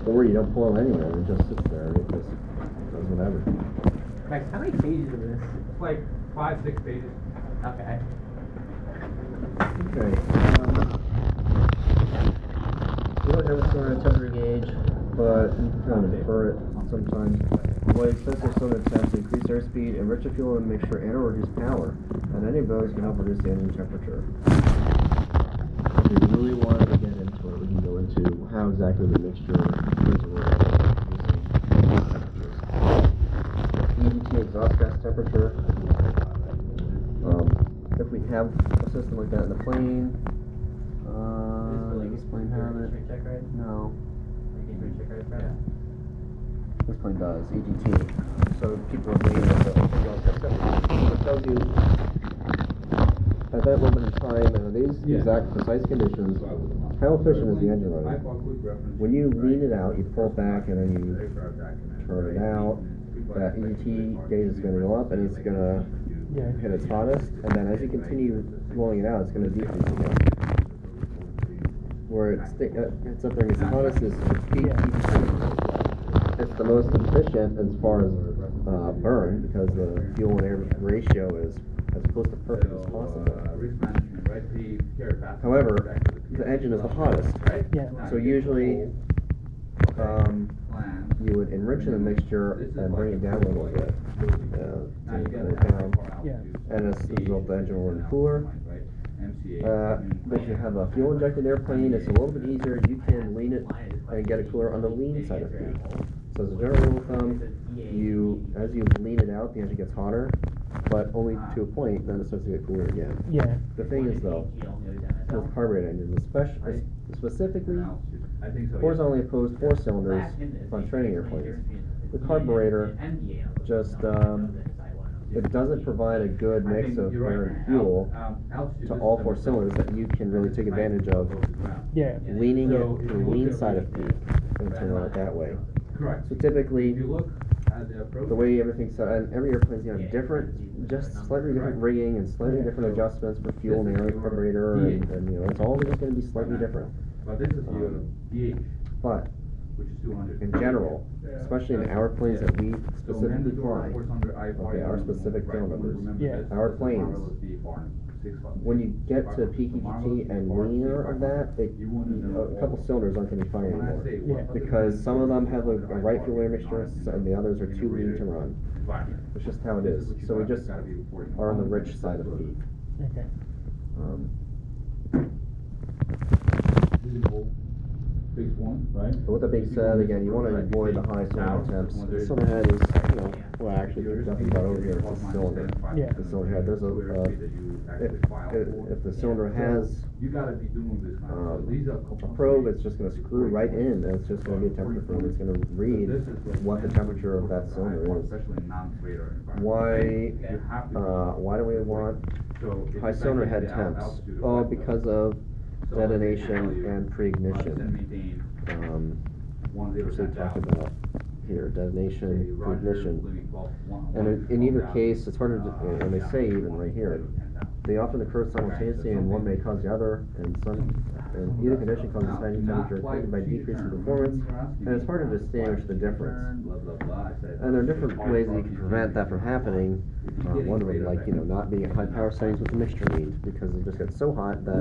Or you don't pull it anywhere, it just sits there, and it just does whatever. Max, how many pages of this? It's like 5-6 pages. Okay. Okay. We don't have a cylinder temperature gauge, but you can kind of infer it sometimes. Avoid excessive cylinder temps, increase airspeed, enrich the fuel, and make sure and or reduce power. And any of those can help reduce the engine temperature. If we really wanted to get into it, we can go into how exactly the mixture is using temperatures. EGT exhaust gas temperature. If we have a system like that in the plane, does this plane have it? No. This plane does, EGT. So people are reading it tells you at that moment in time and these exact precise conditions, how efficient is the engine running? When you lean it out, you pull it back and then you turn it out, that EGT gauge is going to go up and it's going to hit its hottest, and then as you continue rolling it out, it's going to decrease again. Where it's up there, its hottest is peak EGT. It's the most efficient as far as burn, because the fuel and air ratio is as close to perfect as possible. However, the engine is the hottest. Yeah. So usually you would enrich the mixture and bring it down a little bit. Yeah. And as a result, the engine will run cooler. But if you have a fuel injected airplane, it's a little bit easier. You can lean it and get it cooler on the lean side of peak. So as a general rule of thumb, as you lean it out, the engine gets hotter, but only to a point, then it starts to get cooler again. Yeah. The thing is though, with carburetor engines, specifically horizontally opposed 4 cylinders on training airplanes, the carburetor just it doesn't provide a good mix of air and fuel to all 4 cylinders that you can really take advantage of. Yeah. Leaning it to the lean side of peak and to run it that way. Correct. So typically, If you look at the approach, the way everything's set, and every airplane's gonna have different, just slightly different rigging and slightly different adjustments for fuel and air and carburetor, and you know, it's all just gonna be slightly different. but this is your DH, But which is 200. in general, especially in our planes that we So specifically mandatory fly, 400 IFR, okay, our specific tail numbers, our planes, when you get to peak EGT and leaner of that, a couple cylinders aren't gonna be fine anymore. Yeah. Because some of them have a right fuel air mixture, and the others are too lean to run. It's just how it is. So we just are on the rich side of peak. Okay. fixed one, right? But with that being said, again, you want to avoid the high cylinder temps. The cylinder head is, well, actually, there's nothing but over here. It's a cylinder. Yeah. The cylinder head. There's if the cylinder has You gotta be doing this now. So these are a probe, it's just going to screw right in, and it's just going to be a temperature probe. It's going to read what the temperature of that cylinder is. Especially in non-radar environment. Why do we want So if high it's cylinder like head the temps? altitude of Oh, what because of So detonation and pre-ignition. maintain Which they talk about here, detonation, pre-ignition. And in either case, it's harder to, and they say even right here, they often occur simultaneously and one may cause the other, and either condition causes high temperature affected by decreasing performance, and it's hard to distinguish the difference. And there are different ways that you can prevent that from happening. One of them, like, not being at high power settings with the mixture means, because it just gets so hot that,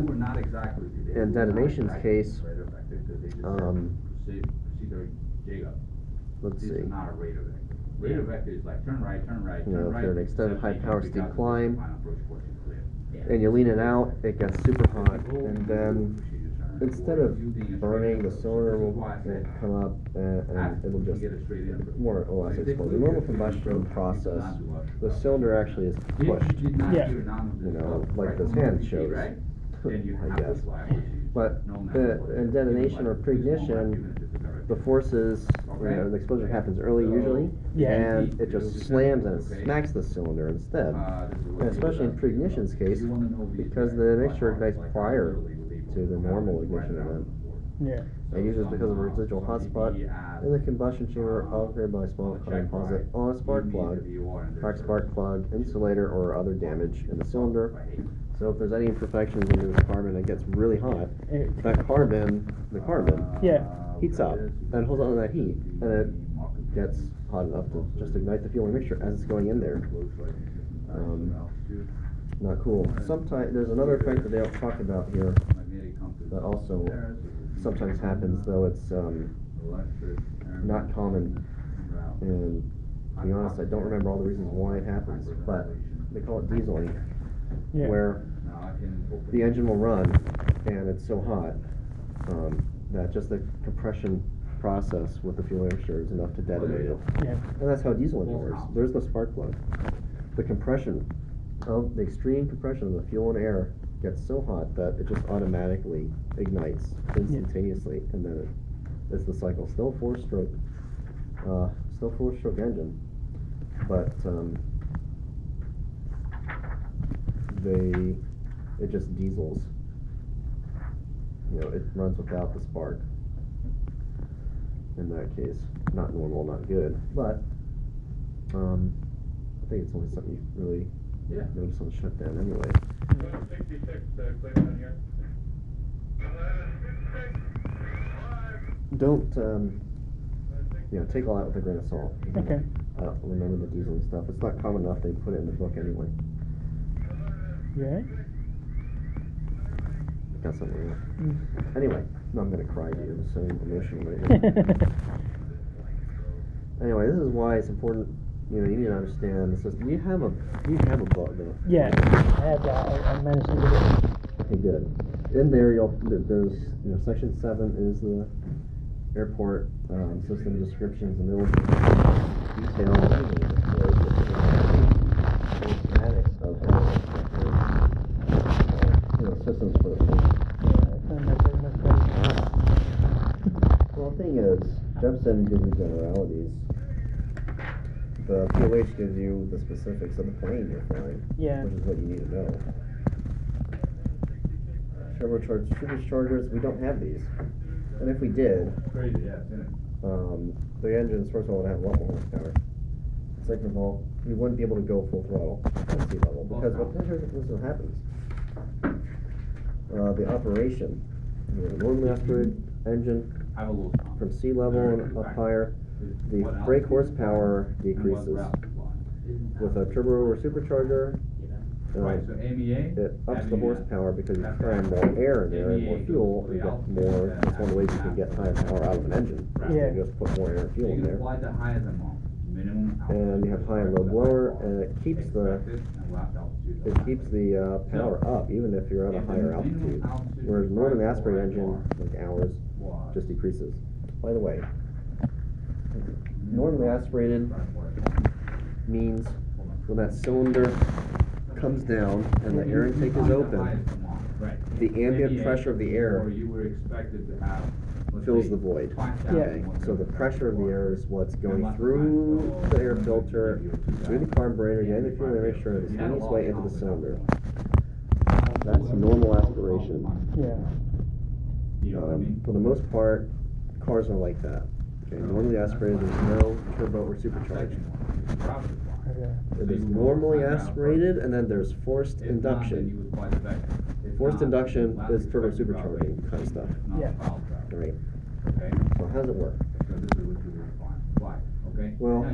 in detonation's case, let's see. This is not a radar vector. Radar vector is like turn right, turn right, turn right. If you're an extended high power steep climb, clear. and you lean it out, it gets super hot, and then instead of burning, the cylinder will come up and it'll just more or less explode. The normal combustion process, the cylinder actually is pushed, Yeah. like this hand shows, I guess. But in detonation or pre-ignition, the forces, the explosion happens early usually, Yeah. and it just slams and it smacks the cylinder instead. And especially in pre-ignition's case, because the mixture ignites prior to the normal ignition event. Yeah. And usually because of a residual hotspot in the combustion chamber operated by a small composite on a spark plug, cracked spark plug, insulator, or other damage in the cylinder. So if there's any imperfections in this carbon, it gets really hot. That carbon, Yeah. heats up and holds on to that heat, and it gets hot enough to just ignite the fueling mixture as it's going in there. Not cool. Sometimes there's another effect that they don't talk about here that also sometimes happens, though it's not common. And to be honest, I don't remember all the reasons why it happens, but they call it dieseling, Yeah. where the engine will run and it's so hot that just the compression process with the fuel mixture is enough to detonate it. Yeah. And that's how a diesel engine works. There's the spark plug. The compression of the extreme compression of the fuel and air gets so hot that it just automatically ignites instantaneously, and then it's the cycle. Still a four-stroke engine, but it just diesels. It runs without the spark. In that case, not normal, not good, but I think it's only something you really notice on the shutdown anyway. 66, Cleveland here. Don't take all that with a grain of salt. Okay. I don't remember the diesel stuff. It's not common enough they put it in the book anyway. Yeah. Got something wrong. Anyway, no, I'm gonna cry to you. It's so emotional right here. Anyway, this is why it's important. You need to understand the system. You have a book though. Yeah. I have that. I managed to get it. Okay, good. In there, there's section 7 is the airport system descriptions, and it'll detail schematics of systems for the plane. Well, the thing is, Jefferson gives you generalities. The POH gives you the specifics of the plane you're flying, which is what you need to know. Turbochargers, we don't have these. And if we did, Crazy, yeah, the engines, first of all, would have a lot more horsepower. Second of all, we wouldn't be able to go full throttle at sea level, because what happens? The operation, normally aspirated engine from sea level and up higher, the brake horsepower decreases. With a turbo or supercharger, it ups the horsepower because you cram more air in there and more fuel, and get more. That's one of the ways you can get higher power out of an engine. Yeah. You just put more air and fuel in there. And you have high and low blower, and it keeps the power up even if you're at a higher altitude. Whereas northern aspirated engine, like ours, just decreases. By the way, normally aspirated means when that cylinder comes down and the air intake is open, the ambient pressure of the air fills the void. Okay, so the pressure of the air is what's going through the air filter, through the carburetor, getting the fuel air mixture, and it's its way into the cylinder. That's normal aspiration. Yeah. For the most part, cars are like that. Okay, normally aspirated, there's no turbo or supercharged. Okay. It is normally aspirated, and then there's forced induction. Forced induction is turbo supercharging kind of stuff. Yeah. Right. So how does it work? Well,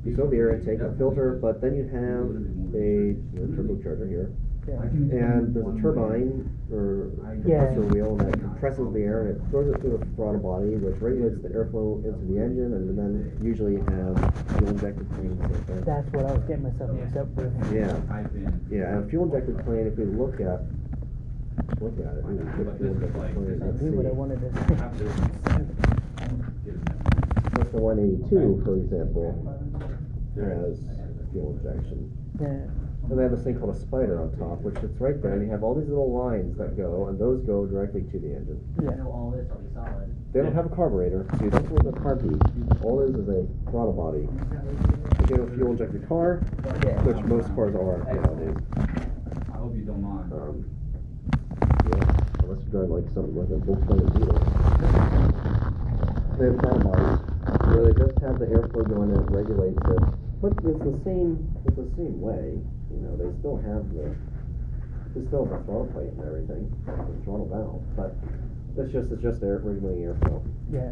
you still have the air intake, a filter, but then you have a turbocharger here. Yeah. And there's a turbine or compressor wheel that compresses the air and it throws it through the throttle body, which regulates the airflow into the engine, and then usually you have fuel injected planes. That's what I was getting myself mixed up with. Yeah, and a fuel injected plane. If we look at it, ooh, good fuel injected plane. Let's See what I see. wanted to say. That's the 182, for example, has fuel injection. Yeah. And they have this thing called a spider on top, which sits right there, and you have all these little lines that go, and those go directly to the engine. Yeah. All this will be solid. They don't have a carburetor, so you don't put the carb heat. All it is a throttle body. If you have a fuel injected car, which most cars are nowadays. I hope you don't mind. Yeah, unless you drive like something like a Volkswagen Beetle. They have throttle bodies where they just have the airflow going in, it regulates it. But it's the same way. You know, they still have the throttle plate and everything, the throttle valve, but it's just air regulating airflow. Yeah.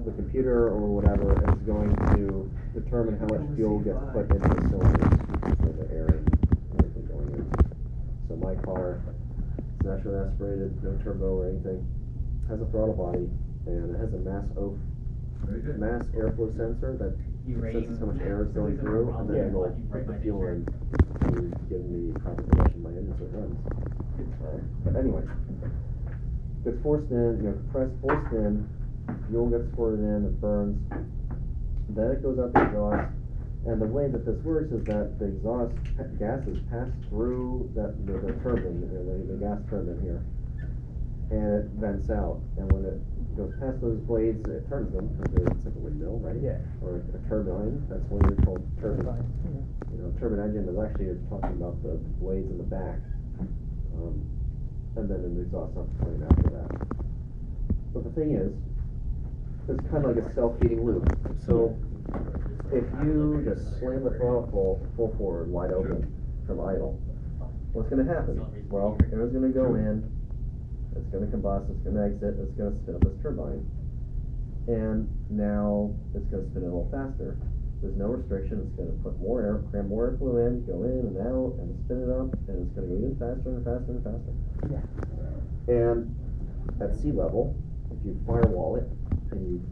The computer or whatever is going to determine how much fuel gets put into the cylinders for the air and everything going in. So my car is naturally aspirated, no turbo or anything, has a throttle body, and it has a mass airflow sensor that senses how much air is going through, and then it'll put the fuel in to give me proper production of my engine so it runs. But anyway, gets forced in, compressed, forced in, fuel gets squirted in, it burns, then it goes out the exhaust, and the way that this works is that the exhaust gases pass through the turbine, the gas turbine here, and it vents out, and when it goes past those blades, it turns them, because it's like a windmill, right? Yeah. Or a turbine, that's why they're called turbines. Turbine engine is actually talking about the blades in the back, and then an exhaust off the plane after that. But the thing is, it's kind of like a self-heating loop. So if you just slam the throttle full forward, wide open, from idle, what's going to happen? Well, air is going to go in, it's going to combust, it's going to exit, it's going to spin up this turbine. And now it's going to spin a little faster. There's no restriction, it's going to put more air, cram more airflow in, go in and out, and spin it up, and it's going to go even faster and faster and faster. Yeah. And at sea level, if you firewall it, and you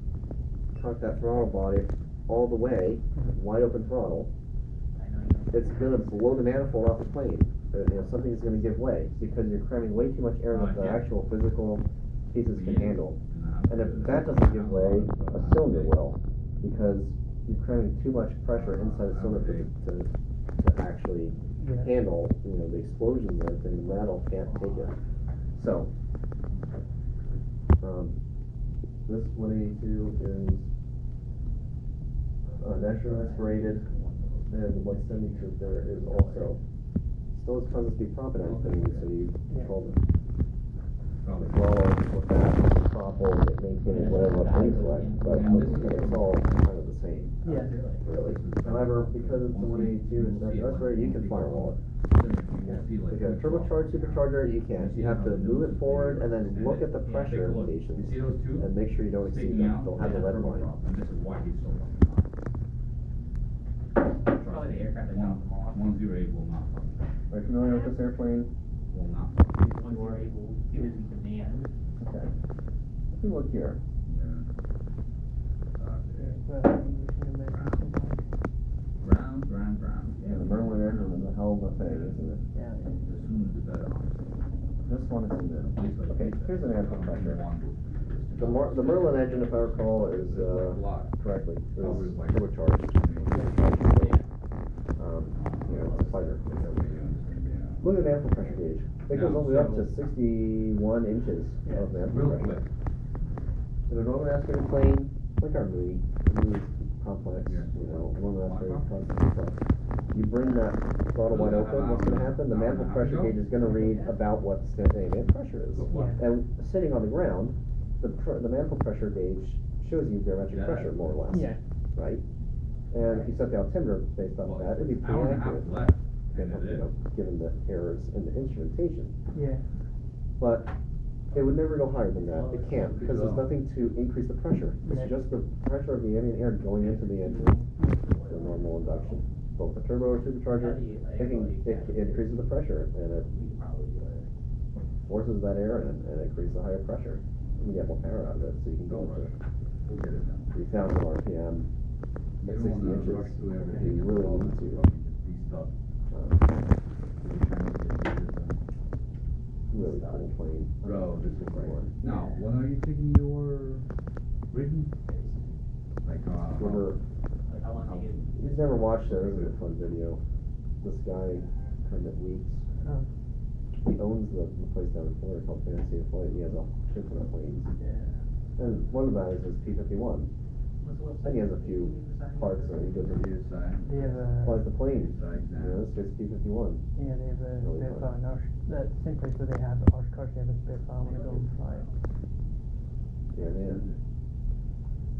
cock that throttle body all the way, wide open throttle, it's going to blow the manifold off the plane. Something's going to give way because you're cramming way too much air that the actual physical pieces can handle. And if that doesn't give way, a cylinder will, because you're cramming too much pressure inside the cylinder to actually handle, the explosions and everything. The metal can't take it. So, this 182 is naturally aspirated, and the 172 there is also. Still has to be proppant everything, so you control the throttle with that, the throttle, maintain whatever plane select, but it's all kind of the same. Yeah. Really. However, because it's the 182, it's naturally aspirated, you can firewall it. If you have a turbocharged supercharger, you can. You have to move it forward and then look at the pressure indications and make sure you don't exceed them. Don't have the red line. Probably the aircraft that dropped them off. 108 will not. Are you familiar with this airplane? Will not. When we're able, given demand. Okay. Let me look here. Ground. Yeah, the Merlin engine is a hell of a thing, isn't it? Yeah. The sooner the better. This this one is in the, okay, here's an manifold pressure. The Merlin engine, if I recall, is, correctly, is turbocharged. It's a fighter. Look at the manifold pressure gauge. It goes all the way up to 61 inches of manifold pressure. In a normal aspirated plane, like our movie complex, normal aspirated complex, you bring that throttle wide open, what's going to happen? The manifold pressure gauge is going to read about what the ambient pressure is. And sitting on the ground, the manifold pressure gauge shows you barometric pressure, more or less. Yeah. Right? And if you set the altimeter based on that, it'd be pretty accurate. Given the errors in the instrumentation. Yeah. But it would never go higher than that. It can't, because there's nothing to increase the pressure. It's just the pressure of the ambient air going into the engine. The normal induction. Both the turbo or supercharger, it increases the pressure, and it forces that air in, and it creates a higher pressure. You get more power out of it, so you can go to 3,000 RPM at 60 inches if you really need to. Really cool plane. Bro, this is great. Now, when are you taking your rigging? Like, He's never watched it. This is a fun video. This guy, Kermit Weeks, he owns the place down in Florida called Fantasy of Flight. He has a shit ton of planes. And one of that is his P-51. And he has a few parts that he does reviews. They have Flies the plane. This guy's P-51. yeah, they have a spare part in Osh. That's the same place where they have Oshkosh. They have a spare part when they go and fly. Yeah, man.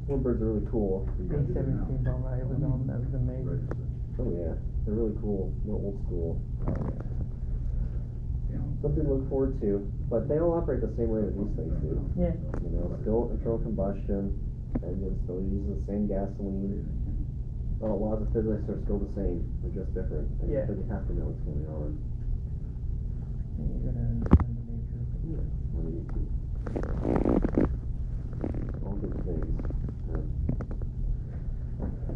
Warbirds are really cool. B-17 bomber I was on. That was amazing. Oh yeah, they're really cool. They're old school. Something to look forward to. But they all operate the same way that these things do. Yeah. Still internal combustion. Engine still uses the same gasoline. Laws of physics are still the same. They're just different. And Yeah. you have to know what's going on. And you gotta understand the nature of it. On YouTube. All good things.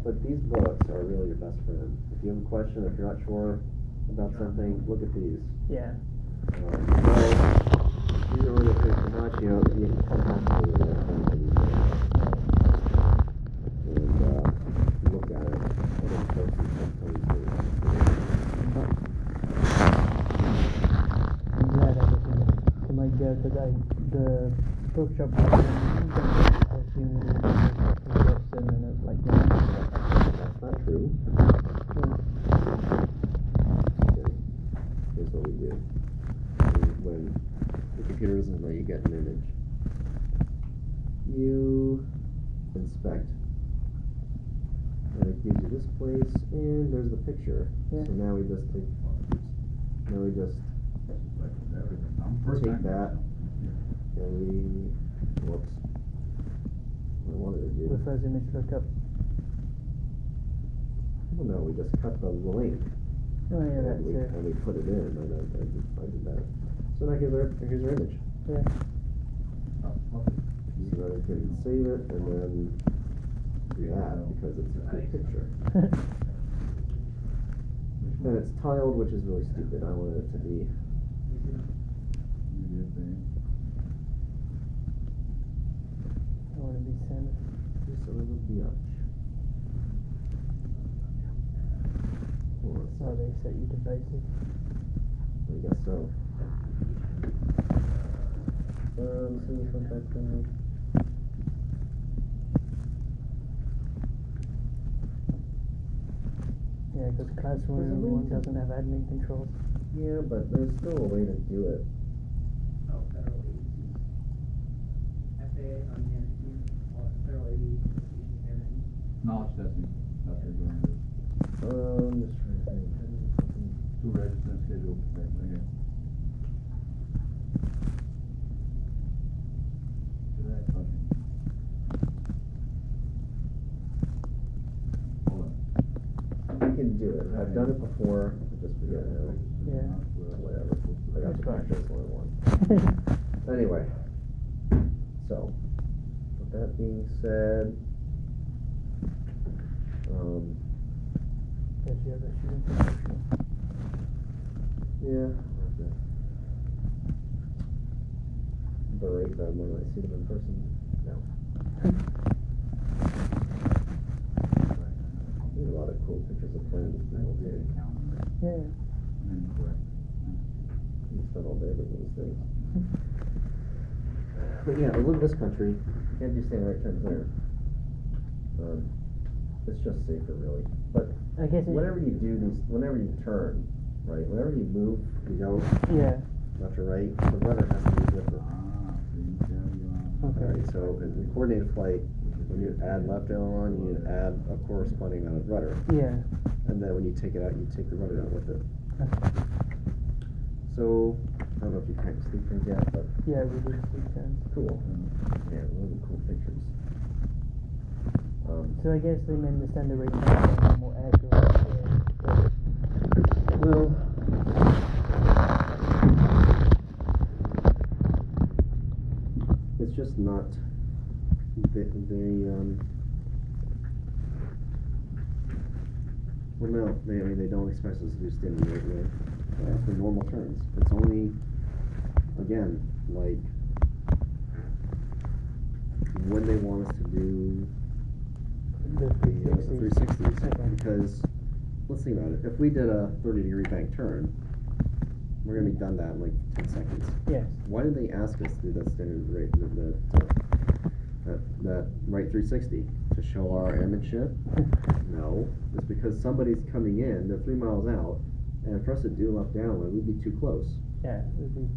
But these books are really your best friend. If you have a question, if you're not sure about something, look at these. Yeah. So, these are really pretty much, you kind of have to do and look at it. Other sources sometimes I'm glad I listened to my guess that the bookshop has unity and then it's like that. That's not true. Okay. Here's what we do. When the computer isn't ready, you get an image. You inspect. And it gives you this place, and there's the picture. Yeah. So now we just take that, and we, whoops. I wanted to do. The first image look up. Well, no, we just cut the link. Oh yeah, that's it. And we put it in. I did that. So now here's our image. Yeah. So then I can save it and then do that because it's a good picture. And it's tiled, which is really stupid. I wanted it to be. I want to be centered. Just a little biatch. Oh, they set you to basic. I guess so. See if I'm back down. Yeah, because classroom one doesn't have admin controls. Yeah, but there's still a way to do it. Oh, federal agencies. FAA, federal aviation airmen. Knowledge testing. That's what you're doing. Just trying to think. 2 registrants scheduled. Okay. Hold on. You can do it. I've done it before. I just forget now. Yeah. Whatever. I got That's the fine. practice one. Anyway. So, with that being said, Yes, you have a shooting protection. yeah. berate them when I see them in person. No. There's a lot of cool pictures of planes. Yeah. You spend all day looking at these things. But yeah, I live in this country. You can't do stand right turns there. It's just safer, really. But I guess whenever you do these, whenever you turn, right, whenever you move, you go yeah. left or right, the rudder has to be different. Okay. Alright, so in coordinated flight, when you add left aileron, you add a corresponding amount of rudder. Yeah. And then when you take it out, you take the rudder out with it. Okay. So, I don't know if you can't sleep things yet, but Yeah, we did sleep turns. cool. Yeah, really cool pictures. So I guess they meant the standard rate are more accurate. Well, it's just not well, no, they don't expect us to do standard rate really. For normal turns. It's only, again, like when they want us to do The 360s. 360s. Okay. Because let's think about it. If we did a 30-degree bank turn, we're gonna be done that in like 10 seconds. Yes. Why did they ask us to do that standard rate, that right 360? To show our airmanship? No. It's because somebody's coming in, they're 3 miles out, and for us to do left downwind, we'd be too close. Yeah. It would be.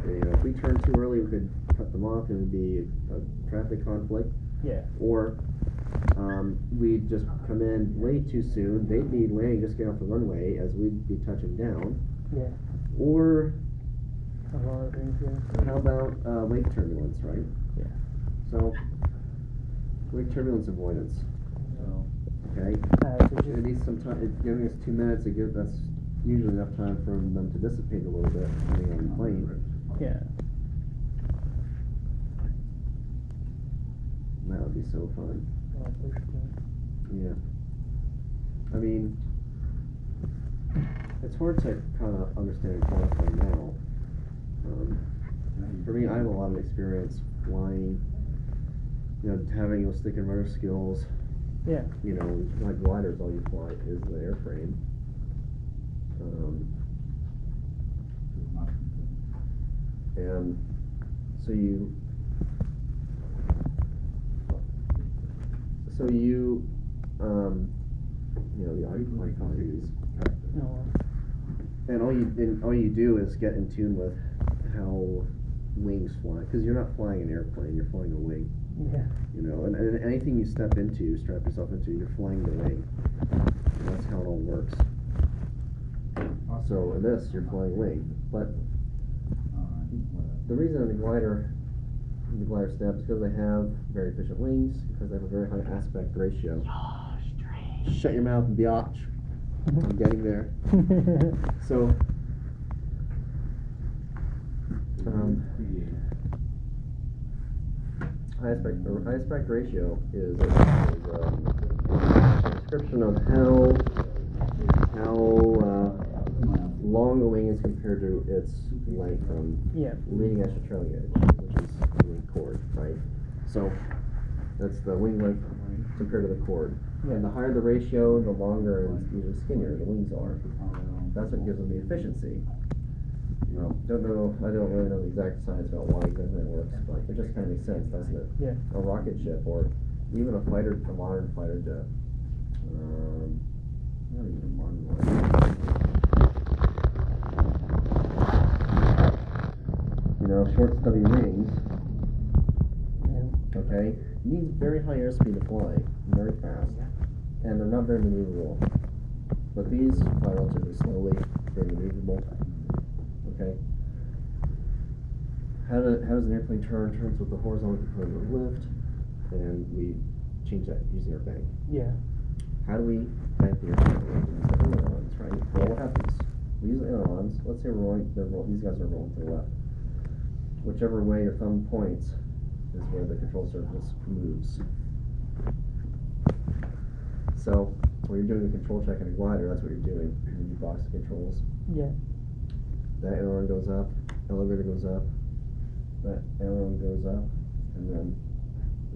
If we turned too early, we could cut them off, and it would be a traffic conflict. Yeah. Or we'd just come in way too soon, they'd be landing, just get off the runway as we'd be touching down. Yeah. Or A lot of things. Yeah. how about wake turbulence, right? Yeah. So wake turbulence avoidance. Okay. So It just needs some time. Giving us 2 minutes to give. That's usually enough time for them to dissipate a little bit, depending on the plane. yeah. That would be so fun. Yeah. I mean, it's hard to kind of understand and qualify now. For me, I have a lot of experience flying, having those stick and rudder skills. Yeah. Like gliders, all you fly is the airframe. And so you the qualities. No. And all you do is get in tune with how wings fly, because you're not flying an airplane, you're flying a wing. Yeah. And anything you strap yourself into, you're flying the wing. And that's how it all works. So in this, you're flying wing. But the reason the glider step is because they have very efficient wings, because they have a very high aspect ratio. Shut your mouth, biatch. I'm getting there. So, high aspect ratio is a description of how long the wing is compared to its length from leading edge to trailing edge, which is the wing chord, right? So that's the wing length compared to the chord. Yeah. And the higher the ratio, the longer and usually skinnier the wings are. That's what gives them the efficiency. I don't really know the exact science about why exactly that works, but it just kind of makes sense, doesn't it? Yeah. A rocket ship, or even a modern fighter jet. Not even a modern one. Short, stubby wings. Yeah. Okay, needs very high airspeed to fly, very fast, and they're not very maneuverable. But these fly relatively slowly, very maneuverable. Okay. How does an airplane turn? Turns with the horizontal component of lift, and we change that using our bank. Yeah. How do we bank the airplane? We use the ailerons, right? Well, what happens? We use the ailerons. Let's say these guys are rolling to the left. Whichever way your thumb points is where the control surface moves. So when you're doing a control check in a glider, that's what you're doing. When you box the controls. Yeah. That aileron goes up, elevator goes up, that aileron goes up, and then,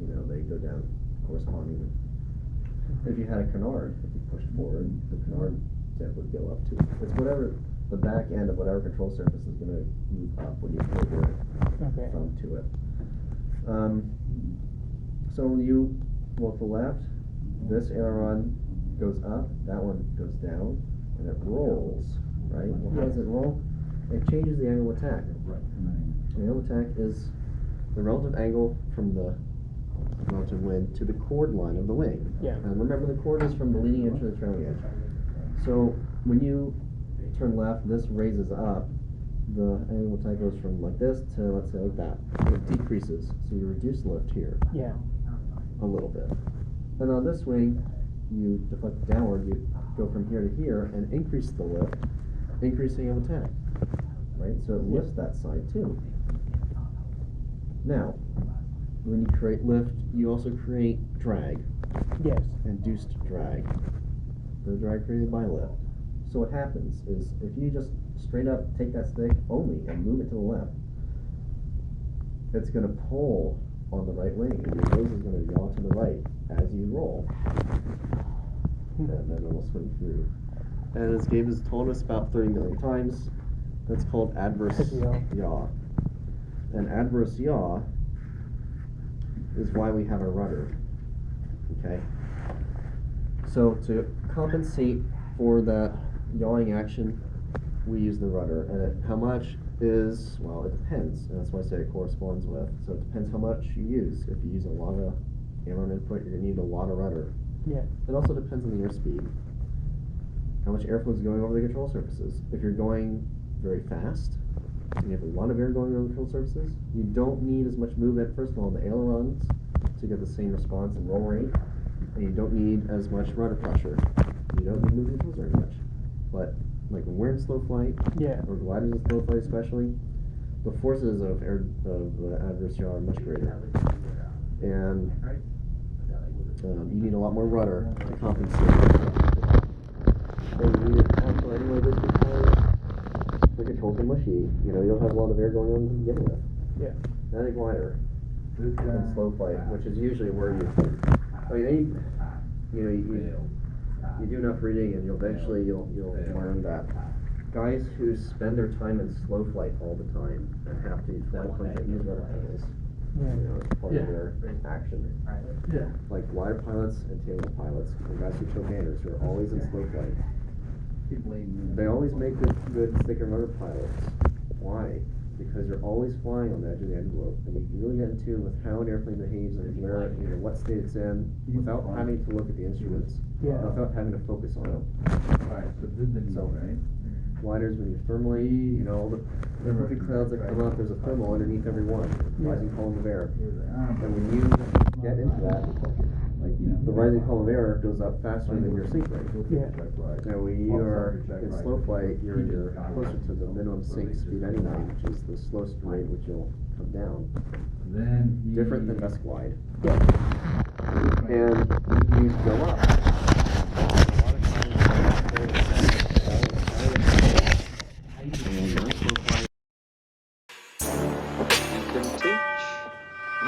you know, they go down correspondingly. If you had a canard, if you pushed forward, the canard tip would go up too. It's whatever, the back end of whatever control surface is going to move up when you pull your thumb to it. So when you look to the left, this aileron goes up, that one goes down, and it rolls, right? Well, how does it roll? It changes the angle of attack. The angle of attack is the relative angle from the relative wind to the chord line of the wing. And remember, the chord is from the leading edge to the trailing edge. So when you turn left, this raises up. The angle of attack goes from like this to, let's say, like that. It decreases, so you reduce lift here a little bit. And on this wing, you deflect downward, you go from here to here and increase the lift, increase the angle of attack. Right? So it lifts that side too. Now, when you create lift, you also create drag. Induced drag. The drag created by lift. So what happens is, if you just straight up take that stick only and move it to the left, it's going to pull on the right wing, and your nose is going to yaw to the right as you roll. And then it'll swing through. And this game has told us about 30 million times. That's called adverse yaw. And adverse yaw is why we have a rudder. Okay? So to compensate for that yawing action, we use the rudder. And how much is, well, it depends. And that's why I say it corresponds with. So it depends how much you use. If you use a lot of aileron input, you're going to need a lot of rudder. It also depends on the airspeed. How much airflow is going over the control surfaces. If you're going very fast, and you have a lot of air going over the control surfaces, you don't need as much movement, first of all, in the ailerons to get the same response and roll rate, and you don't need as much rudder pressure. You don't need to move the controls very much. But like when we're in slow flight, or gliders in slow flight especially, the forces of adverse yaw are much greater. And you need a lot more rudder to compensate. And you need it also anyway, just because the controls are mushy. You know, you don't have a lot of air going on to begin with. Not a glider. In slow flight, which is usually where you do enough reading, and you'll learn that guys who spend their time in slow flight all the time and have to use flight plans that use rudder pedals, you know, it's part of their action. Like glider pilots and tailwheel pilots, and guys who tow ganders who are always in slow flight. They always make good stick and rudder pilots. Why? Because you're always flying on the edge of the envelope, and you can really get in tune with how an airplane behaves and where, you know, what state it's in, without having to look at the instruments, without having to focus on them. So, gliders, when you're thermally, you know, all the fluffy clouds that come up, there's a thermal underneath every one, rising column of air. And when you get into that, the rising column of air goes up faster than your sink rate. Now, when you are in slow flight, you're closer to the minimum sink speed anyway, which is the slowest rate, which you'll come down. Different than best glide. And you go up.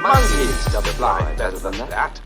Monkeys don't fly better than that.